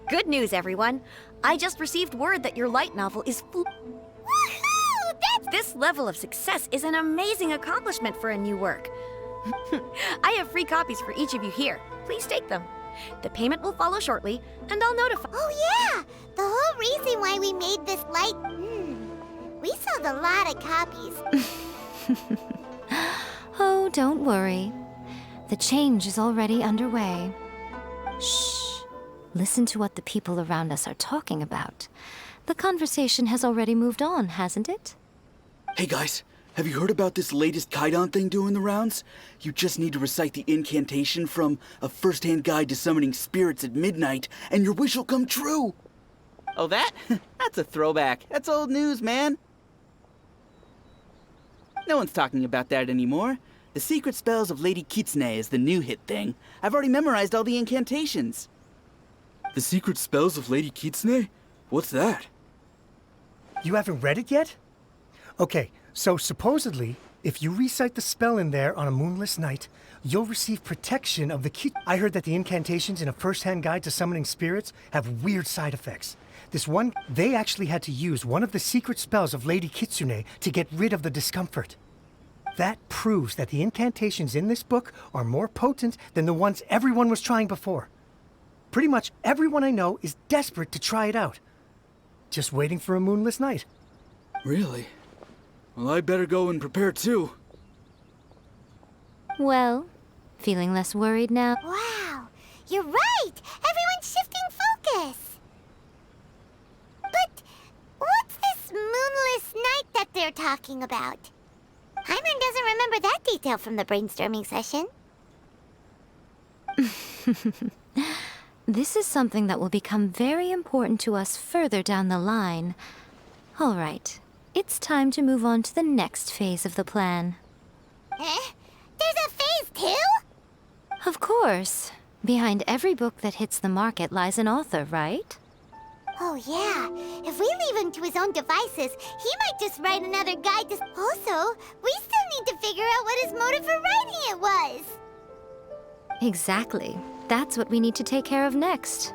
Good news, everyone. I just received word that your light novel is Woohoo! This level of success is an amazing accomplishment for a new work. I have free copies for each of you here. Please take them. The payment will follow shortly, and I'll notify. Oh yeah! The whole reason why we made this light... We sold a lot of copies. Oh, don't worry. The change is already underway. Shh. Listen to what the people around us are talking about. The conversation has already moved on, hasn't it? Hey guys, have you heard about this latest Kaidan thing doing the rounds? You just need to recite the incantation from A First-Hand Guide to Summoning Spirits at Midnight, and your wish will come true! Oh, that? That's a throwback. That's old news, man. No one's talking about that anymore. The Secret Spells of Lady Kitsune is the new hit thing. I've already memorized all the incantations. The Secret Spells of Lady Kitsune? What's that? You haven't read it yet? Okay, so supposedly, if you recite the spell in there on a moonless night, you'll receive protection of the key. I heard that the incantations in A First-Hand Guide to Summoning Spirits have weird side effects. This one, they actually had to use one of the secret spells of Lady Kitsune to get rid of the discomfort. That proves that the incantations in this book are more potent than the ones everyone was trying before. Pretty much everyone I know is desperate to try it out. Just waiting for a moonless night. Really? Well, I better go and prepare too. Well, feeling less worried now? Wow, you're right! Everyone's shifting focus! But what's this moonless night that they're talking about? Hyman doesn't remember that detail from the brainstorming session. This is something that will become very important to us further down the line. All right, it's time to move on to the next phase of the plan. Eh? There's a phase 2? Of course. Behind every book that hits the market lies an author, right? Oh yeah, if we leave him to his own devices, he might just write another guide to... Also, we still need to figure out what his motive for writing it was. Exactly. That's what we need to take care of next.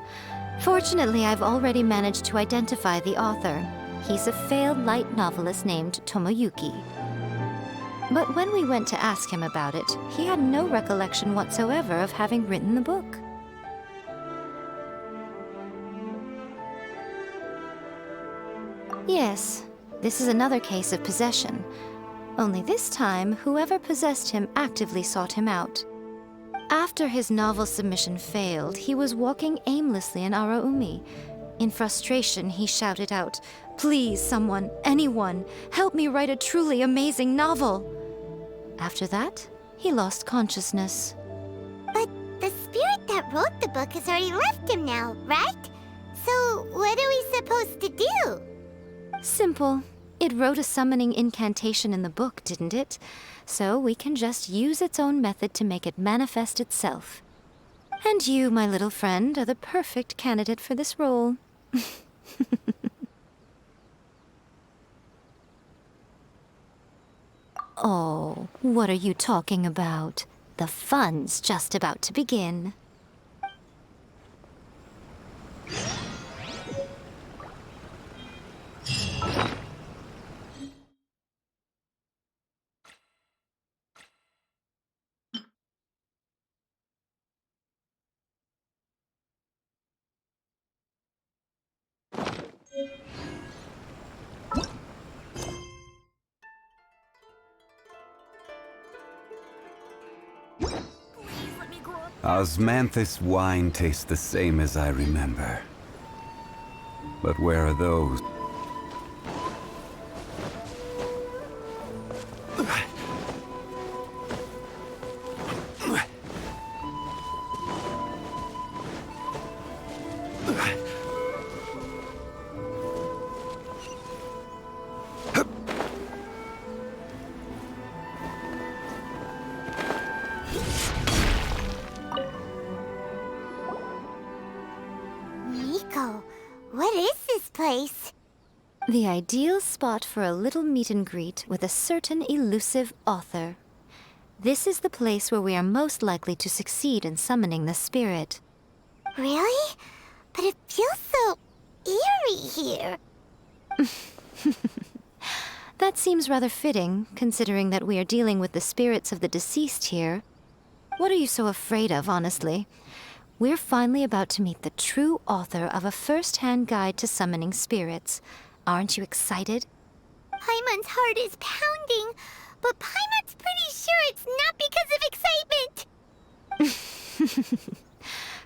Fortunately, I've already managed to identify the author. He's a failed light novelist named Tomoyuki. But when we went to ask him about it, he had no recollection whatsoever of having written the book. Yes, this is another case of possession. Only this time, whoever possessed him actively sought him out. After his novel submission failed, he was walking aimlessly in Araumi. In frustration, he shouted out, "Please, someone, anyone, help me write a truly amazing novel!" After that, he lost consciousness. But the spirit that wrote the book has already left him now, right? So what are we supposed to do? Simple. It wrote a summoning incantation in the book, didn't it? So we can just use its own method to make it manifest itself. And you, my little friend, are the perfect candidate for this role. Oh, what are you talking about? The fun's just about to begin. Osmanthus wine tastes the same as I remember. But where are those? Miko, what is this place? The ideal spot for a little meet and greet with a certain elusive author. This is the place where we are most likely to succeed in summoning the spirit. Really? But it feels so eerie here. That seems rather fitting, considering that we are dealing with the spirits of the deceased here. What are you so afraid of, honestly? We're finally about to meet the true author of a first-hand guide to summoning spirits. Aren't you excited? Paimon's heart is pounding, but Paimon's pretty sure it's not because of excitement.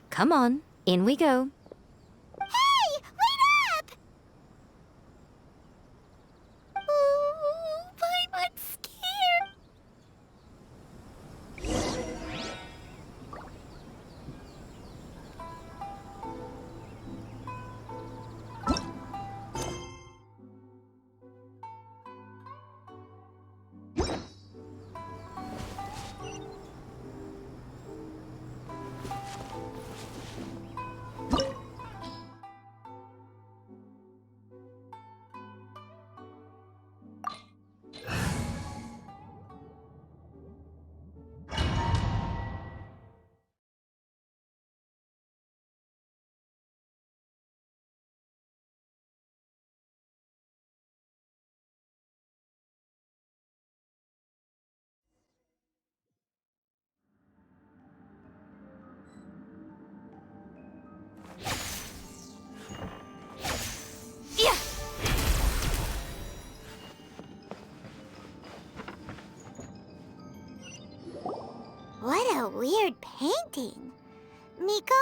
Come on, in we go. Hey, wait up! Oh, Paimon's scared. What a weird painting. Miko,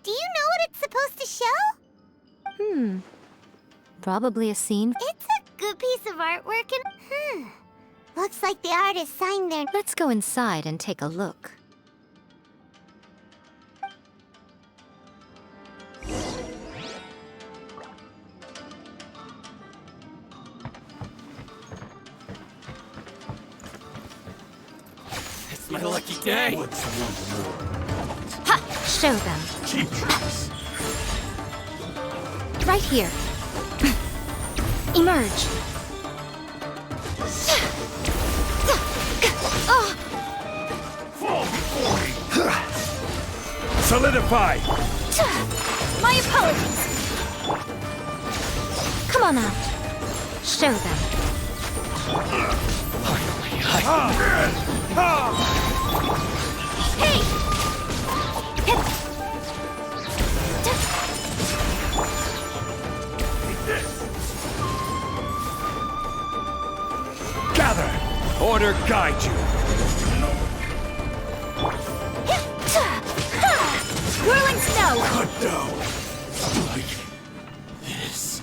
do you know what it's supposed to show? Probably a scene. It's a good piece of artwork and... Looks like the artist signed their... Let's go inside and take a look. It's my lucky day. Ha! Show them. Cheap tricks. Right here. Emerge. Fall before me. Solidify. My apologies. Come on out. Show them. Hey! Gather. Order guide you. Whirling snow! Cut down. Like this.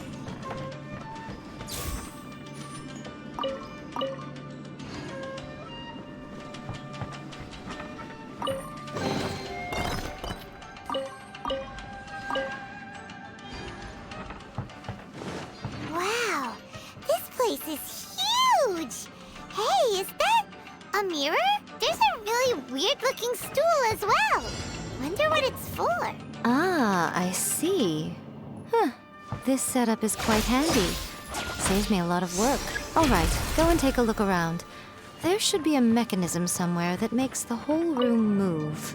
Wow, this place is huge! Hey, is that a mirror? There's a really weird-looking stool as well. Wonder what it's for. Ah, I see. Huh. This setup is quite handy. Saves me a lot of work. All right, go and take a look around. There should be a mechanism somewhere that makes the whole room move.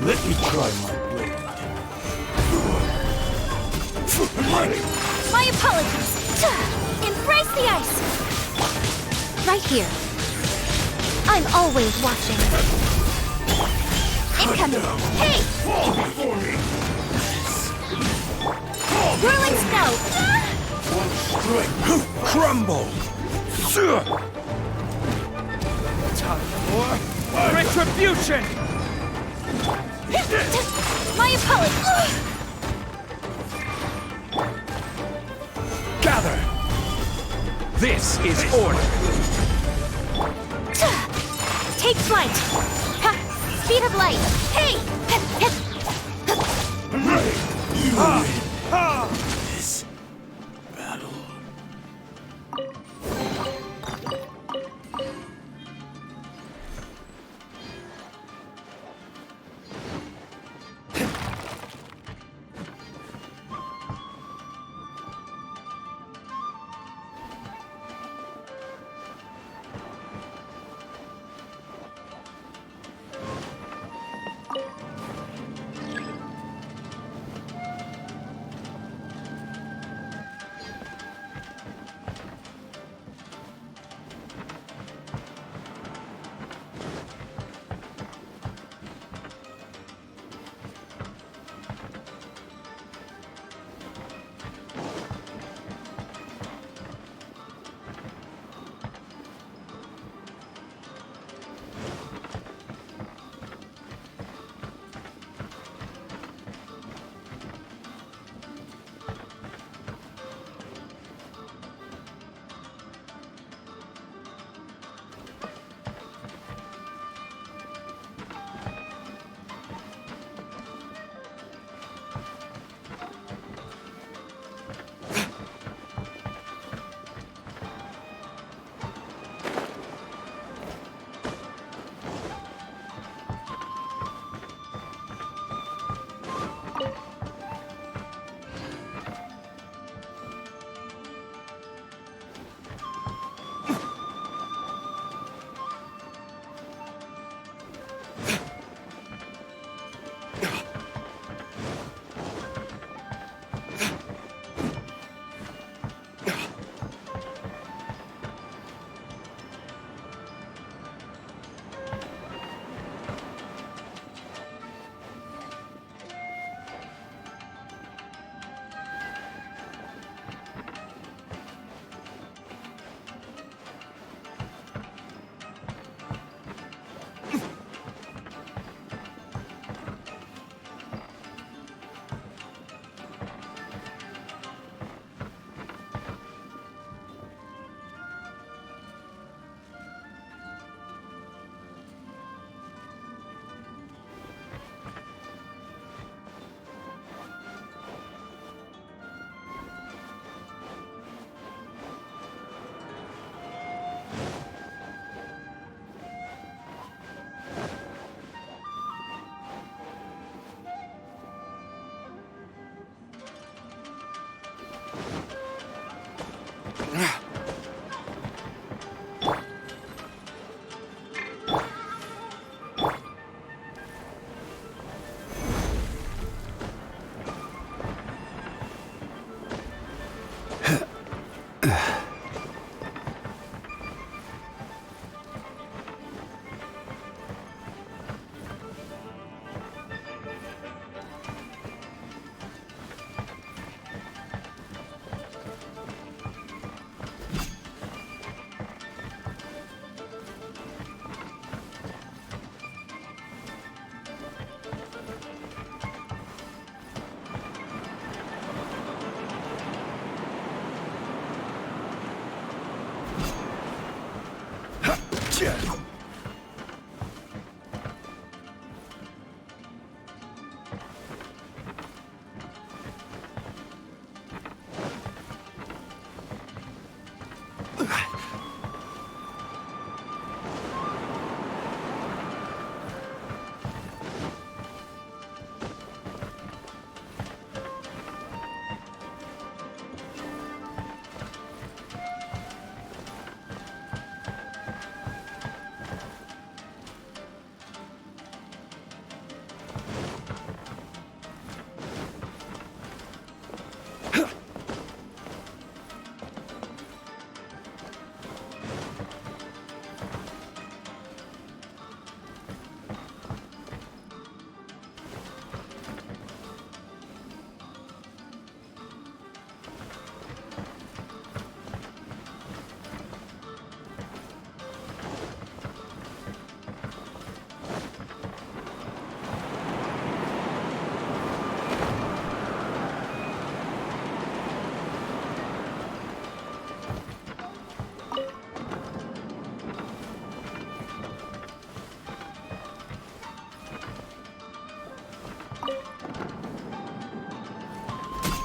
Let me try my blade. My apologies! Embrace the ice! Right here. I'm always watching. Incoming! Hey! Whirling snow! Crumble! Time for retribution! My opponent! Gather! This is order! Take flight! Ha! Speed of light! Hey! This battle.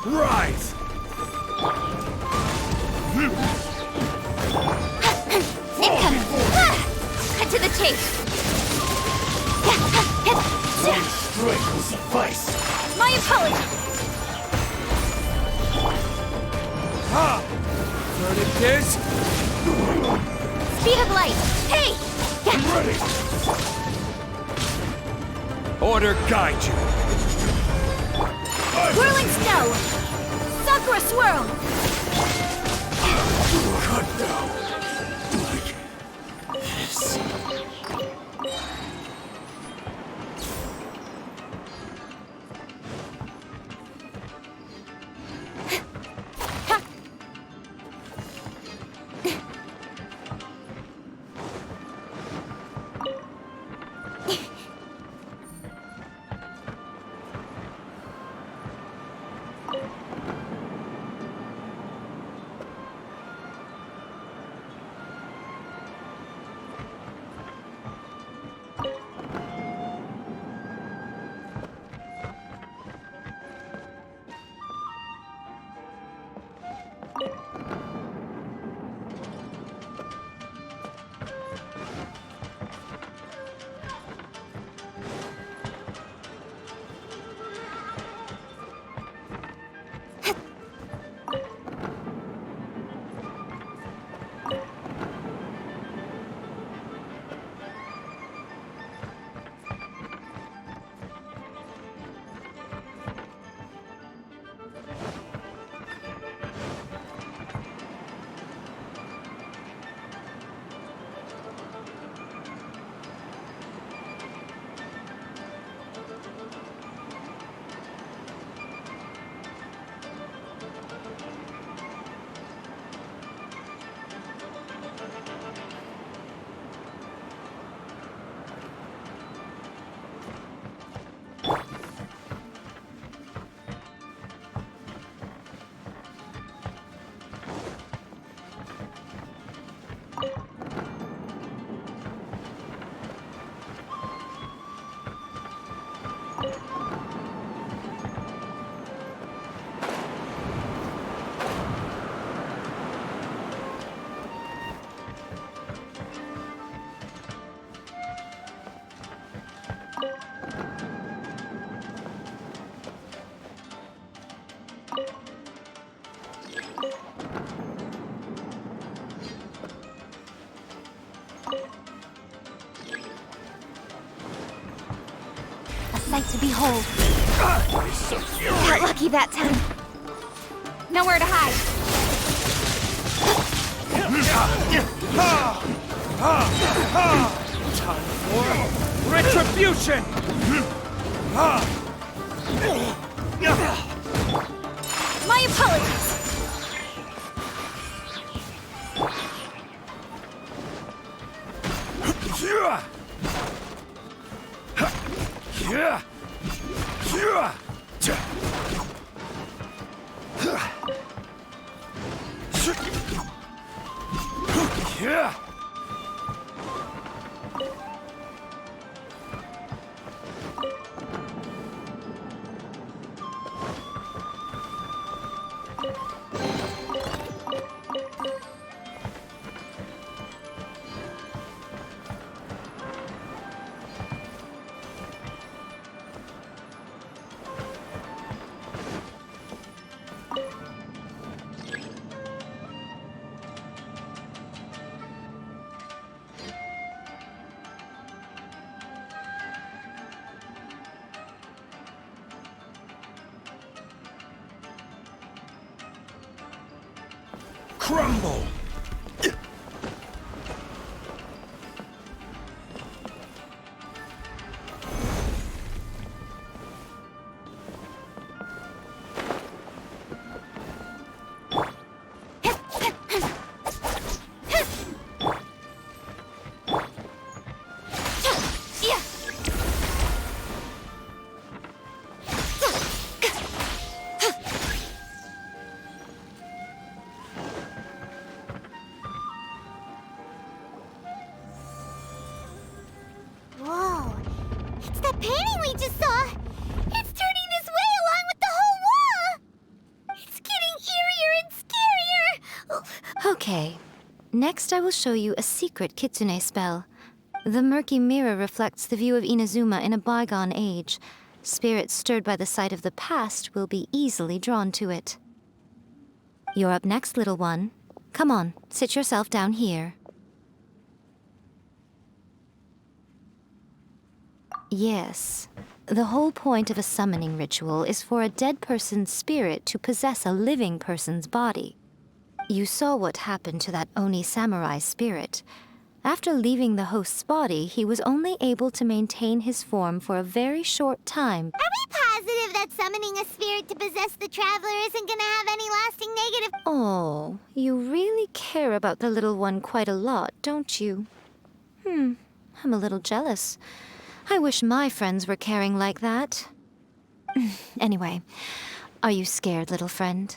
Rise! Incoming! Cut to the chase! Strength will suffice! My apologies! Verdict is... Speed of light! Hey! Ready! Order guide you! Whirling snow! Sakura swirl! Cut now! Like this. Sight to behold. Got lucky that time. Nowhere to hide. Time for retribution! My apologies. Crumble! Whoa, it's that painting we just saw! It's turning this way along with the whole wall! Next, I will show you a secret kitsune spell. The murky mirror reflects the view of Inazuma in a bygone age. Spirits stirred by the sight of the past will be easily drawn to it. You're up next, little one. Come on, sit yourself down here. Yes. The whole point of a summoning ritual is for a dead person's spirit to possess a living person's body. You saw what happened to that Oni samurai spirit. After leaving the host's body, he was only able to maintain his form for a very short time. Are we positive that summoning a spirit to possess the traveler isn't gonna have any lasting negative? Oh, you really care about the little one quite a lot, don't you? I'm a little jealous. I wish my friends were caring like that. Anyway, are you scared, little friend?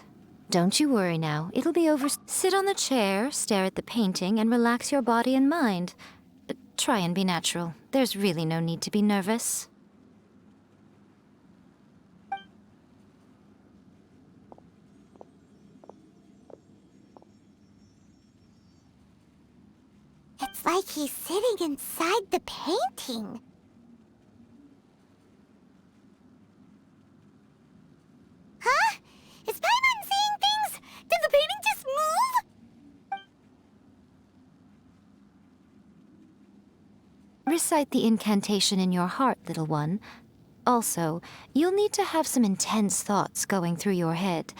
Don't you worry now. It'll be over. Sit on the chair, stare at the painting, and relax your body and mind. Try and be natural. There's really no need to be nervous. It's like he's sitting inside the painting. Huh? Is Paimon seeing things? Did the painting just move? Recite the incantation in your heart, little one. Also, you'll need to have some intense thoughts going through your head.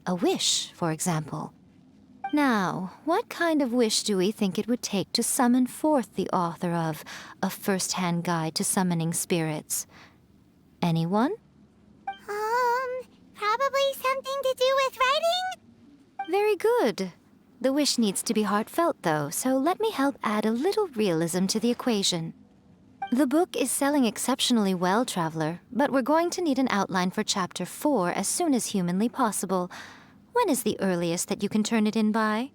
A wish, for example. Now, what kind of wish do we think it would take to summon forth the author of A First-Hand Guide to Summoning Spirits? Anyone? Probably something to do with writing? Very good. The wish needs to be heartfelt, though, so let me help add a little realism to the equation. The book is selling exceptionally well, Traveler, but we're going to need an outline for Chapter 4 as soon as humanly possible. When is the earliest that you can turn it in by?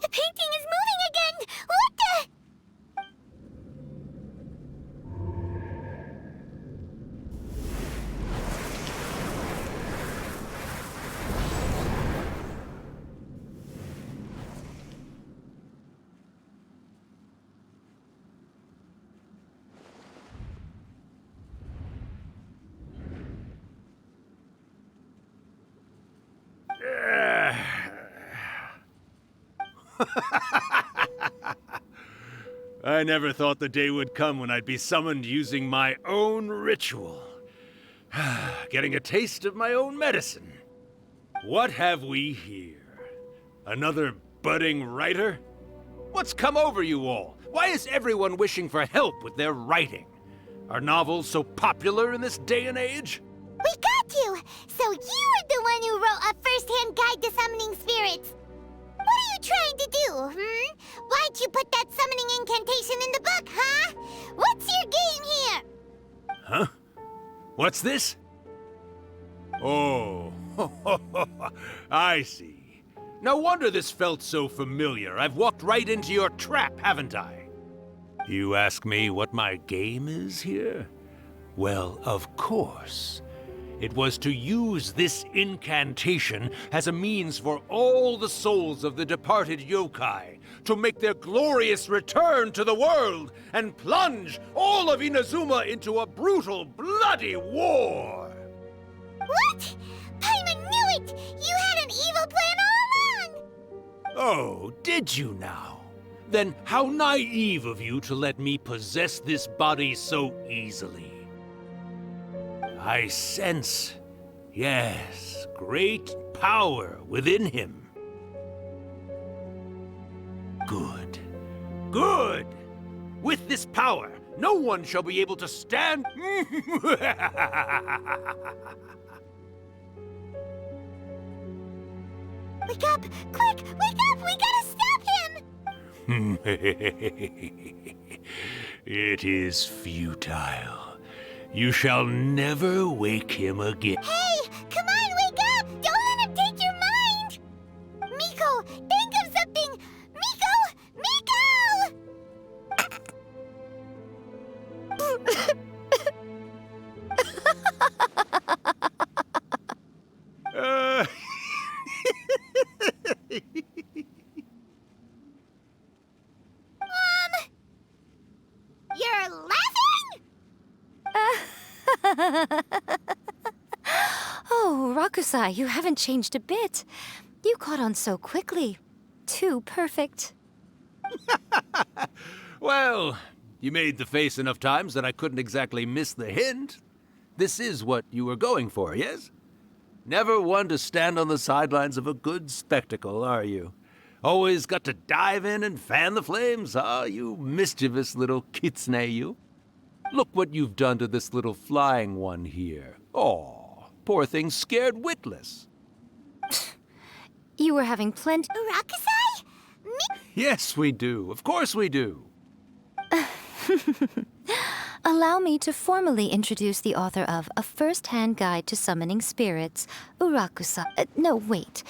The painting is moving again! What the... I never thought the day would come when I'd be summoned using my own ritual. Getting a taste of my own medicine. What have we here? Another budding writer? What's come over you all? Why is everyone wishing for help with their writing? Are novels so popular in this day and age? We got you! So you were the one who wrote A First-Hand Guide to Summoning Spirits. What are you trying to do, Why'd you put that summoning incantation in the book, huh? What's your game here? Huh? What's this? Oh, I see. No wonder this felt so familiar. I've walked right into your trap, haven't I? You ask me what my game is here? Well, of course. It was to use this incantation as a means for all the souls of the departed yokai to make their glorious return to the world and plunge all of Inazuma into a brutal, bloody war! What? Paimon knew it! You had an evil plan all along! Oh, did you now? Then how naive of you to let me possess this body so easily. I sense, yes, great power within him. Good. Good! With this power, no one shall be able to stand... Wake up! Quick! Wake up! We gotta stop him! It is futile. You shall never wake him again. Hey! Come on, wake up! Don't let him take your mind! Miko, think of something! Miko! Oh, Rakusai, you haven't changed a bit. You caught on so quickly. Too perfect. Well, you made the face enough times that I couldn't exactly miss the hint. This is what you were going for, yes? Never one to stand on the sidelines of a good spectacle, are you? Always got to dive in and fan the flames, ah, you mischievous little kitsune, you. Look what you've done to this little flying one here. Oh, poor thing scared witless. You were having plenty. Rakusai? Yes, we do. Of course we do. Allow me to formally introduce the author of A First-Hand Guide to Summoning Spirits, Urakusai. No, wait.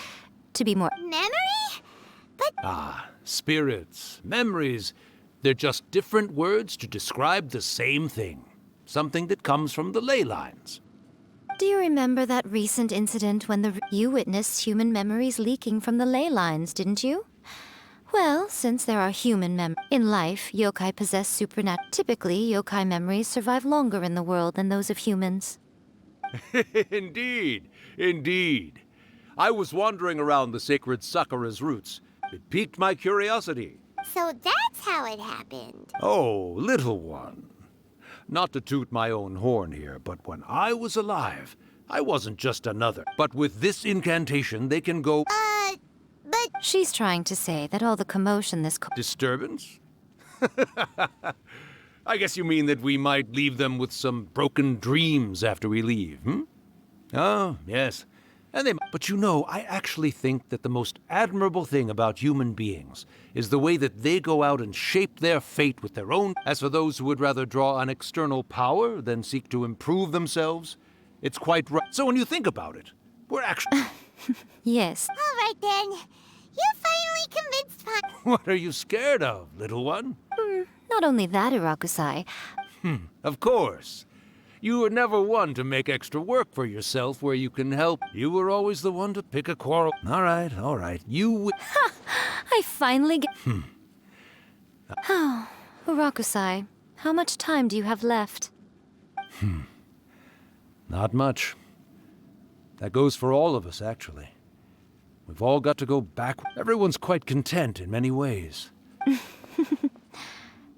To be more... Memory? But... Ah, spirits, memories. They're just different words to describe the same thing. Something that comes from the ley lines. Do you remember that recent incident when you witnessed human memories leaking from the ley lines, didn't you? Well, since there are human memories in life, yokai possess supernatural. Typically, yokai memories survive longer in the world than those of humans. Indeed, indeed. I was wandering around the sacred Sakura's roots. It piqued my curiosity. So that's how it happened. Oh, little one. Not to toot my own horn here, but when I was alive, I wasn't just another. But with this incantation, they can go... But... She's trying to say that all the commotion this... Disturbance? I guess you mean that we might leave them with some broken dreams after we leave, hmm? Oh, yes. And they... But you know, I actually think that the most admirable thing about human beings is the way that they go out and shape their fate with their own... As for those who would rather draw on external power than seek to improve themselves, it's quite right. So when you think about it, we're actually... Yes. All right, then. You finally convinced me. What are you scared of, little one? Not only that, Urakusai. Of course. You were never one to make extra work for yourself where you can help. You were always the one to pick a quarrel. All right. I finally get... Oh, Urakusai, how much time do you have left? Not much. That goes for all of us, actually. We've all got to go back. Everyone's quite content in many ways.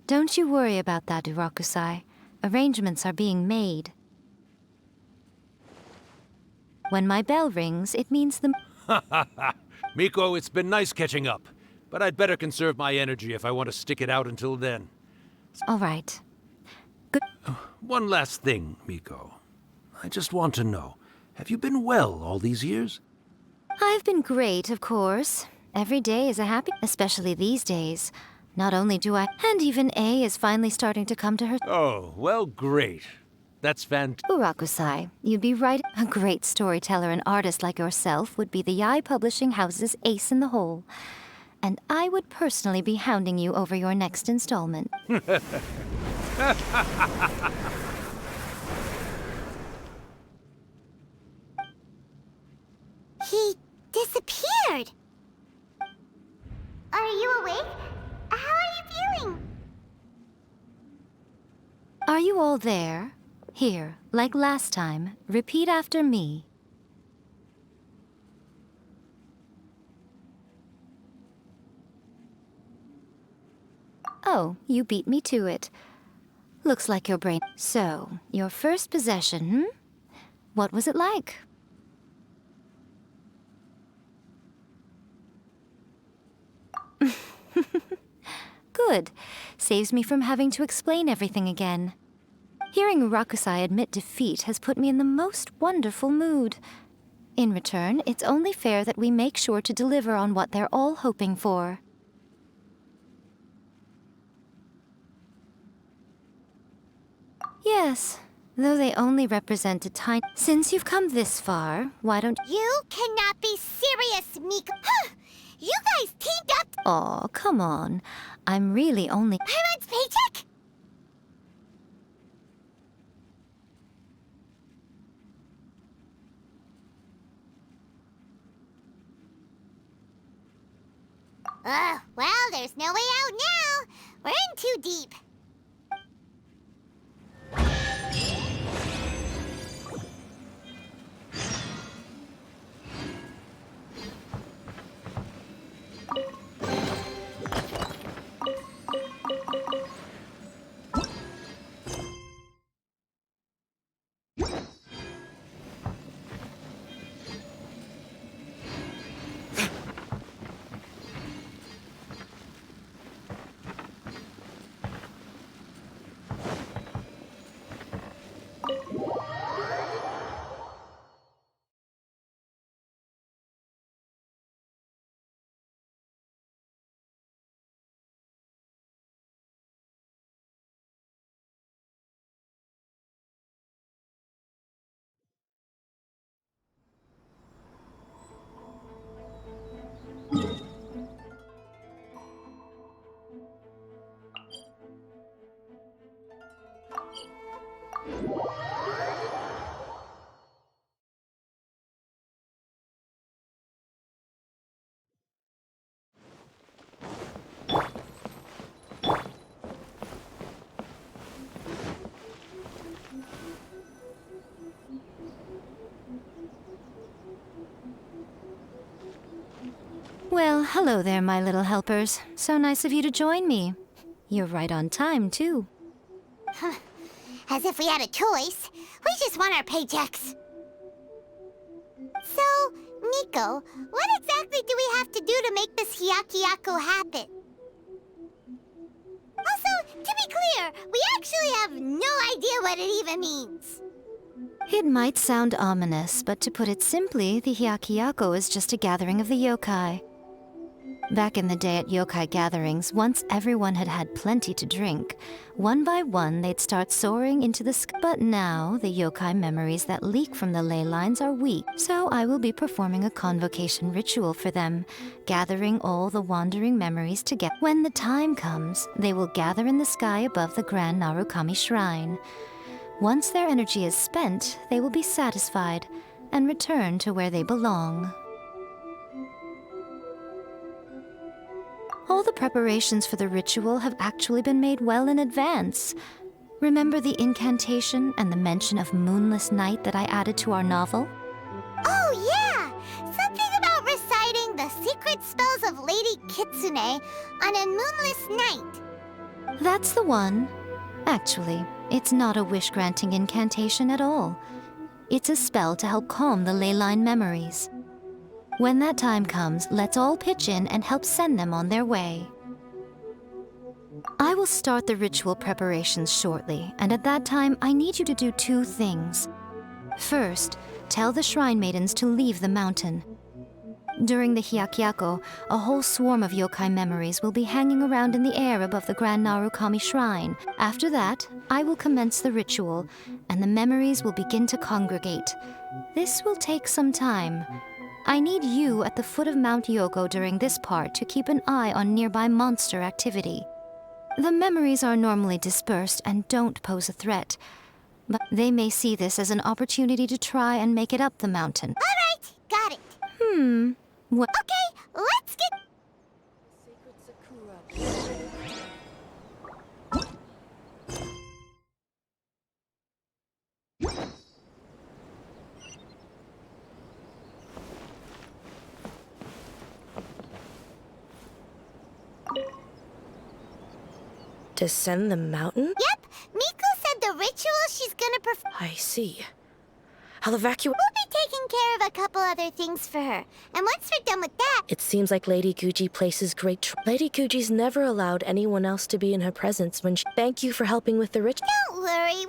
Don't you worry about that, Urakusai. Arrangements are being made. When my bell rings, it means the... Miko, it's been nice catching up, but I'd better conserve my energy if I want to stick it out until then. All right. Good. One last thing, Miko. I just want to know, have you been well all these years? I've been great, of course. Every day is a happy... Especially these days. Not only do I... And even A is finally starting to come to her... Oh, well, great. That's fantastic. Urakusai, you'd be right. A great storyteller and artist like yourself would be the Yae Publishing House's ace in the hole. And I would personally be hounding you over your next installment. He disappeared. Are you awake? How are you feeling? Are you all there? Here, like last time, repeat after me. Oh, you beat me to it. Looks like your brain... So, your first possession, What was it like? Good. Saves me from having to explain everything again. Hearing Rakusai admit defeat has put me in the most wonderful mood. In return, it's only fair that we make sure to deliver on what they're all hoping for. Yes, though they only represent a tiny... Since you've come this far, why don't... You cannot be serious, Miko. You guys teamed up... Aw, come on. I'm really only... Paimon paycheck? Well, there's no way out now. We're in too deep. Well, hello there, my little helpers. So nice of you to join me. You're right on time, too. As if we had a choice. We just want our paychecks. So, Nico, what exactly do we have to do to make this Hyakyako happen? Also, to be clear, we actually have no idea what it even means. It might sound ominous, but to put it simply, the Hyakyako is just a gathering of the yokai. Back in the day at yokai gatherings, once everyone had had plenty to drink, one by one they'd start soaring into the sky. But now, the yokai memories that leak from the ley lines are weak, so I will be performing a convocation ritual for them, gathering all the wandering memories together. When the time comes, they will gather in the sky above the Grand Narukami Shrine. Once their energy is spent, they will be satisfied and return to where they belong. All the preparations for the ritual have actually been made well in advance. Remember the incantation and the mention of moonless night that I added to our novel? Oh, yeah! Something about reciting the secret spells of Lady Kitsune on a moonless night. That's the one. Actually, it's not a wish-granting incantation at all. It's a spell to help calm the ley line memories. When that time comes, let's all pitch in and help send them on their way. I will start the ritual preparations shortly, and at that time, I need you to do two things. First, tell the shrine maidens to leave the mountain. During the Hyakyako, a whole swarm of yokai memories will be hanging around in the air above the Grand Narukami Shrine. After that, I will commence the ritual, and the memories will begin to congregate. This will take some time. I need you at the foot of Mount Yogo during this part to keep an eye on nearby monster activity. The memories are normally dispersed and don't pose a threat, but they may see this as an opportunity to try and make it up the mountain. All right, got it. What? Okay, let's get... Descend the mountain? Yep, Miko said the ritual she's gonna perform... I see. I'll evacuate. We'll be taking care of a couple other things for her. And once we're done with that... It seems like Lady Guji places great Lady Guji's never allowed anyone else to be in her presence when she... Thank you for helping with the ritual. Don't worry,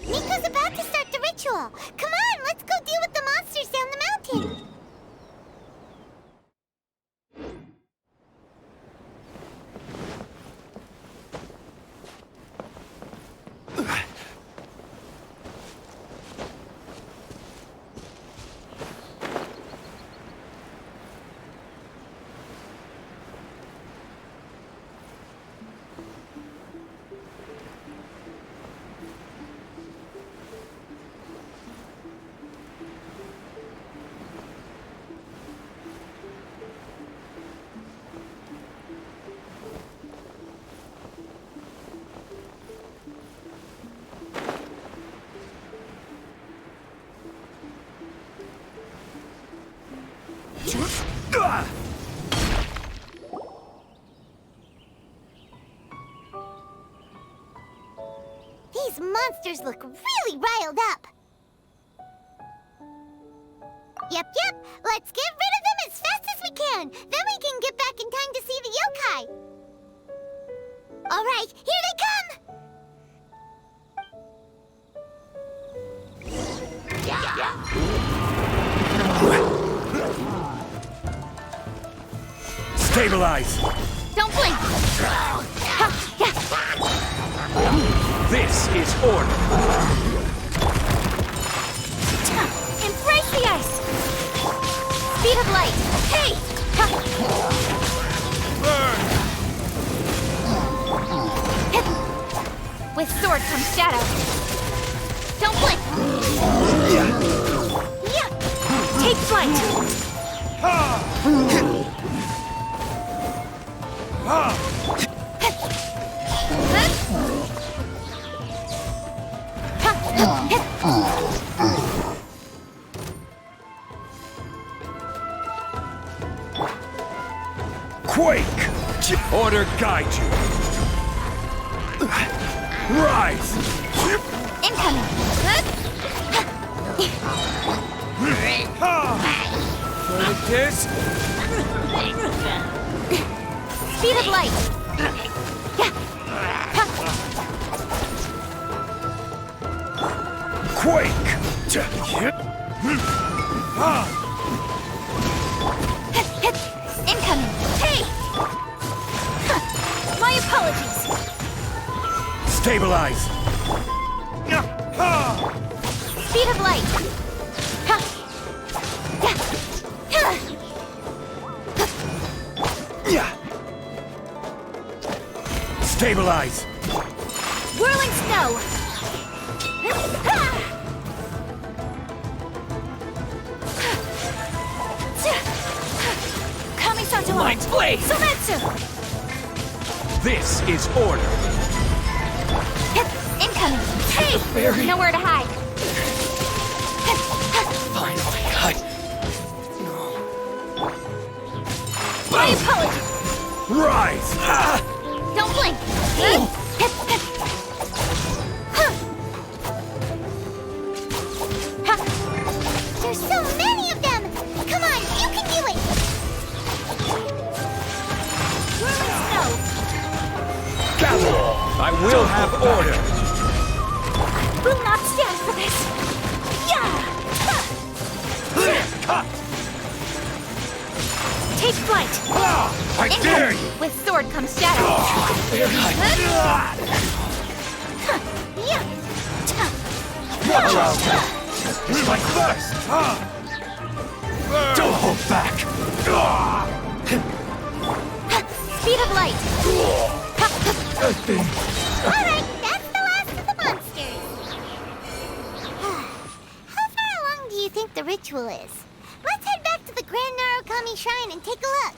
Miko's about to start the ritual. Come on, let's go deal with the monsters down the mountain. These monsters look really riled up. Yep, let's get rid of them as fast as we can. Then we can get back in time to see the yokai. All right, here they come. Stabilize! Don't blink! This is order! Embrace the ice! Speed of light! Hey! Burn! with sword comes shadow. Don't blink. Yeah. Take flight. Quake! Order guide you. Rise! Incoming. Like this? Speed of light. Quake! Incoming. Hey! My apologies. Stabilize! Speed of light. Stabilize! Whirling snow. Kami-santo. Light's blade! Sometsu. This is order! Incoming. Hey! Nowhere to hide. Finally, My apologies. Rise! Don't blink. There's so many of them. Come on, you can do it. Whirling snow. Gather! I will have order! Will not stand for this. Yeah. Cut! Take flight. I dare you! With sword comes shadow. Watch out! Like first! Don't hold back! Speed of light. Alright, that's the last of the monsters. How far along do you think the ritual is? Let's head back to the Grand Narukami Shrine and take a look.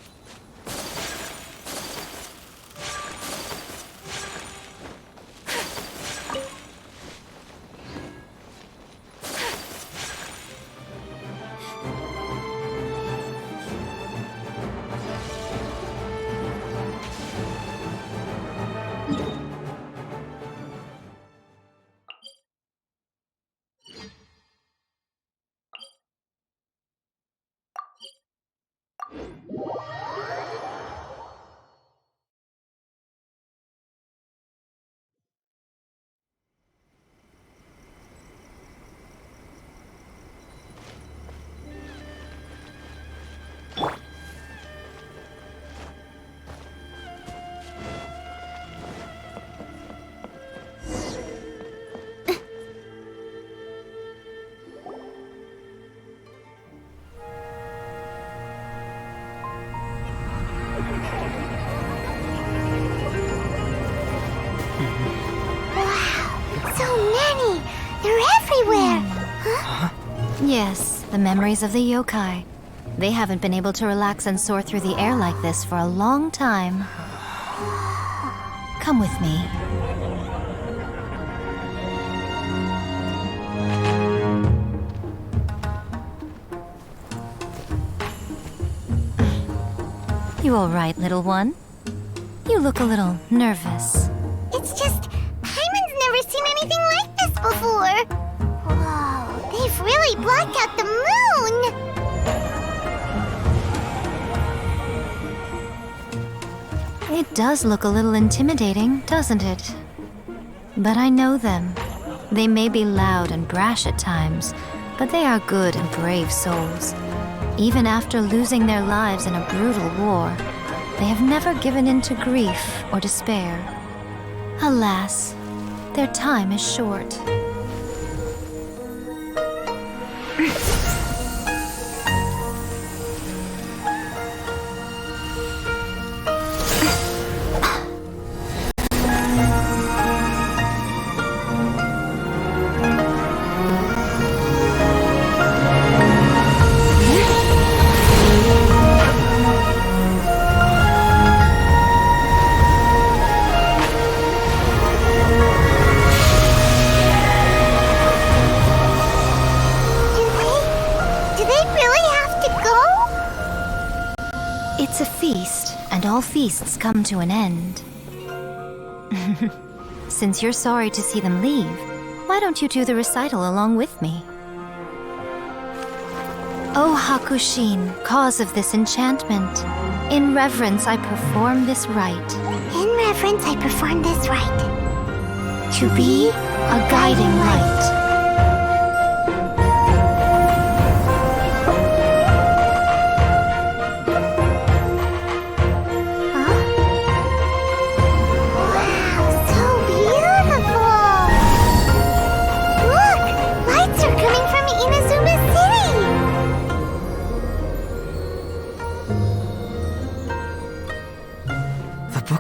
Yes, the memories of the yokai. They haven't been able to relax and soar through the air like this for a long time. Come with me. You all right, little one? You look a little nervous. It's just, Paimon's never seen anything like this before. Whoa, they've really blacked out the moon! It does look a little intimidating, doesn't it? But I know them. They may be loud and brash at times, but they are good and brave souls. Even after losing their lives in a brutal war, they have never given in to grief or despair. Alas, their time is short. all feasts come to an end. Since you're sorry to see them leave, why don't you do the recital along with me? O Hakushin, cause of this enchantment, in reverence I perform this rite. In reverence, I perform this rite. To be a guiding light.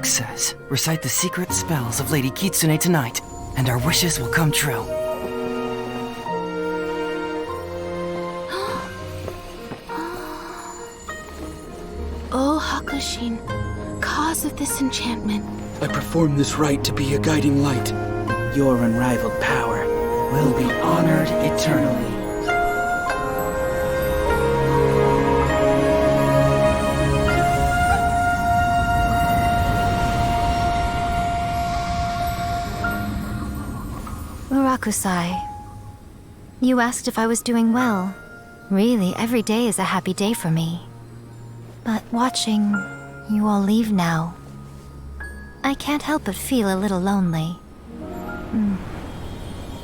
Says, recite the secret spells of Lady Kitsune tonight, and our wishes will come true. O Hakushin, cause of this enchantment. I perform this rite to be a guiding light. Your unrivaled power will be honored eternally. Murakusai, you asked if I was doing well. Really, every day is a happy day for me. But watching you all leave now, I can't help but feel a little lonely.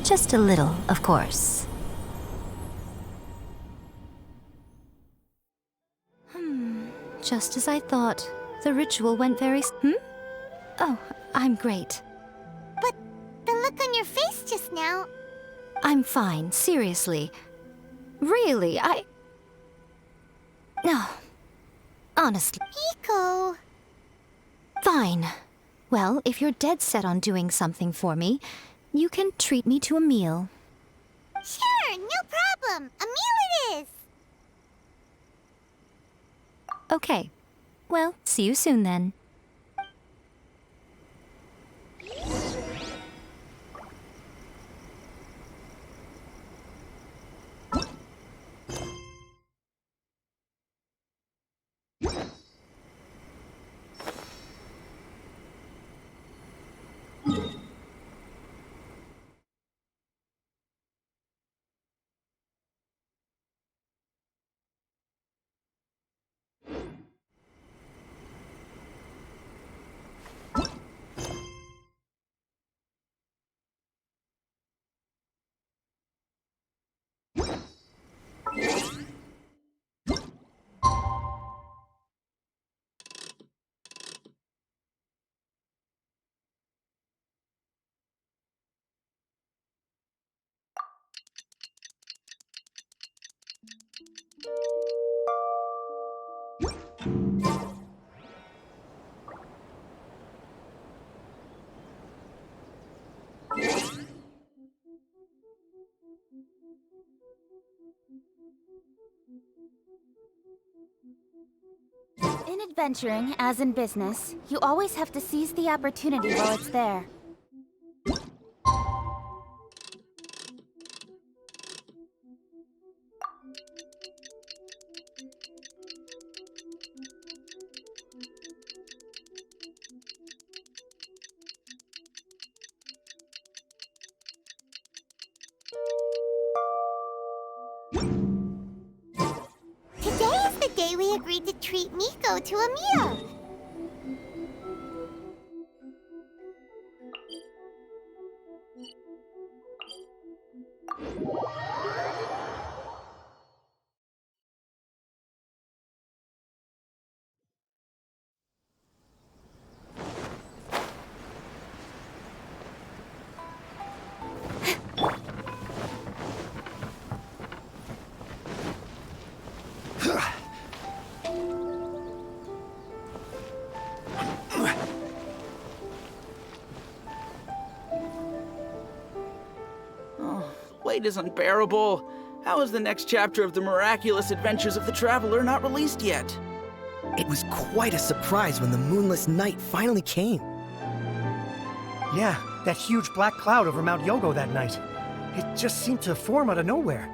Just a little, of course. Just as I thought. The ritual went very... Oh, I'm great. But the look on your face just now... I'm fine, seriously. Really, No. Honestly. Hiko... Fine. Well, if you're dead set on doing something for me, you can treat me to a meal. Sure, no problem. A meal it is. Okay. Well, see you soon then. In adventuring, as in business, you always have to seize the opportunity while it's there. Today is the day we agreed to treat Miko to a meal. Weight is unbearable. How is the next chapter of the miraculous adventures of the traveler not released yet? It was quite a surprise when the moonless night finally came. Yeah, that huge black cloud over Mount Yogo that night. It just seemed to form out of nowhere.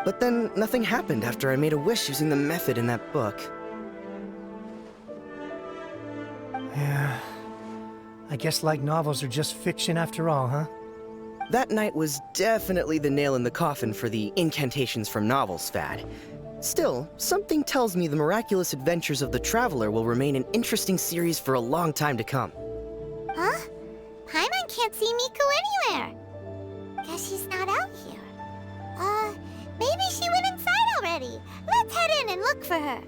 But then nothing happened after I made a wish using the method in that book. I guess light novels are just fiction after all, huh? That night was definitely the nail in the coffin for the incantations from novels fad. Still, something tells me the miraculous adventures of the Traveler will remain an interesting series for a long time to come. Huh? Paimon can't see Miko anywhere. Guess she's not out here. Maybe she went inside already. Let's head in and look for her.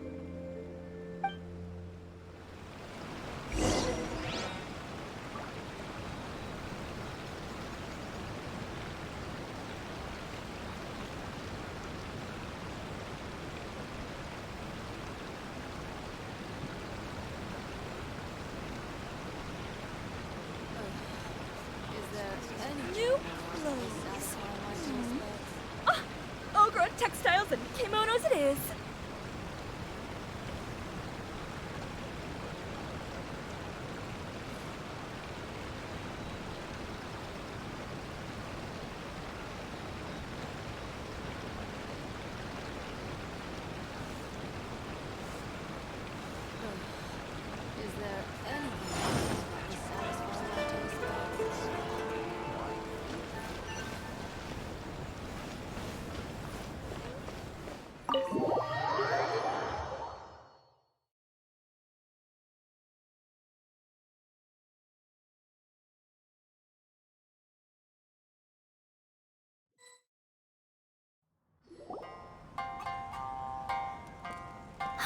All-grown textiles and kimonos it is.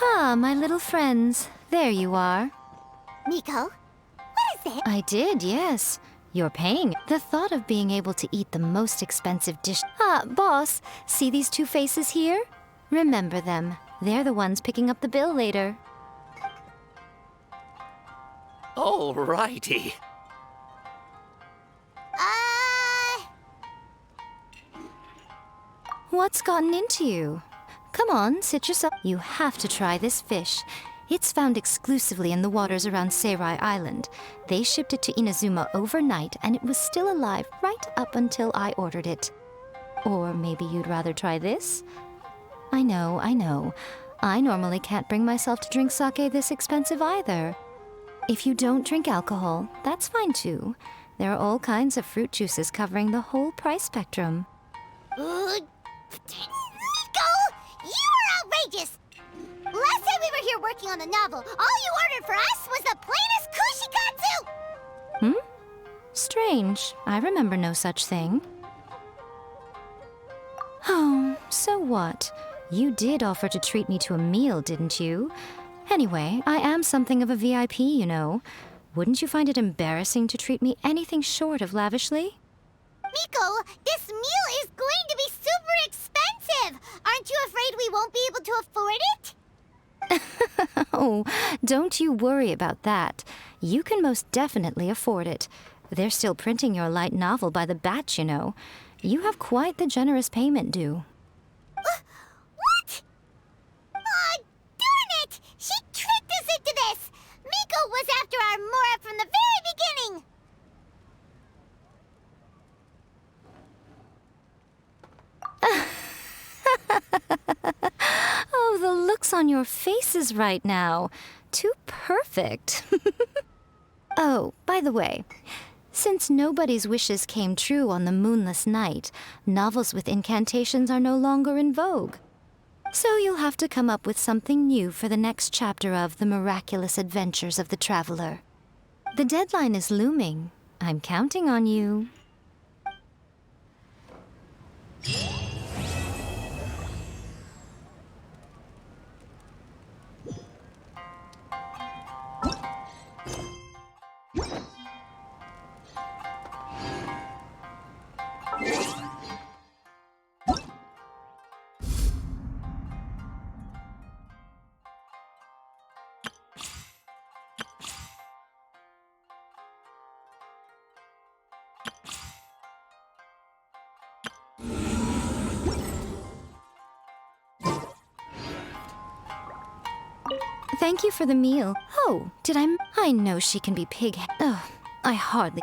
Ah, my little friends. There you are. Miko, what is it? I did, yes. You're paying. The thought of being able to eat the most expensive dish. Ah, boss, see these two faces here? Remember them. They're the ones picking up the bill later. Alrighty. What's gotten into you? Come on, sit yourself. You have to try this fish. It's found exclusively in the waters around Seirai Island. They shipped it to Inazuma overnight, and it was still alive right up until I ordered it. Or maybe you'd rather try this? I know, I know. I normally can't bring myself to drink sake this expensive either. If you don't drink alcohol, that's fine too. There are all kinds of fruit juices covering the whole price spectrum. Miko! You are outrageous! Last time we were here working on the novel, all you ordered for us was the plainest kushikatsu! Strange. I remember no such thing. Oh, so what? You did offer to treat me to a meal, didn't you? Anyway, I am something of a VIP, you know. Wouldn't you find it embarrassing to treat me anything short of lavishly? Miko, this meal is going to be super expensive! Aren't you afraid we won't be able to afford it? Oh, don't you worry about that. You can most definitely afford it. They're still printing your light novel by the batch, you know. You have quite the generous payment due. What? Aw, darn it! She tricked us into this! Miko was after our Mora from the very beginning! Oh, the looks on your faces right now. Too perfect. Oh, by the way, since nobody's wishes came true on the moonless night, novels with incantations are no longer in vogue. So you'll have to come up with something new for the next chapter of The Miraculous Adventures of the Traveler. The deadline is looming. I'm counting on you. Thank you for the meal. Oh, I know she can be pig. Oh, I hardly.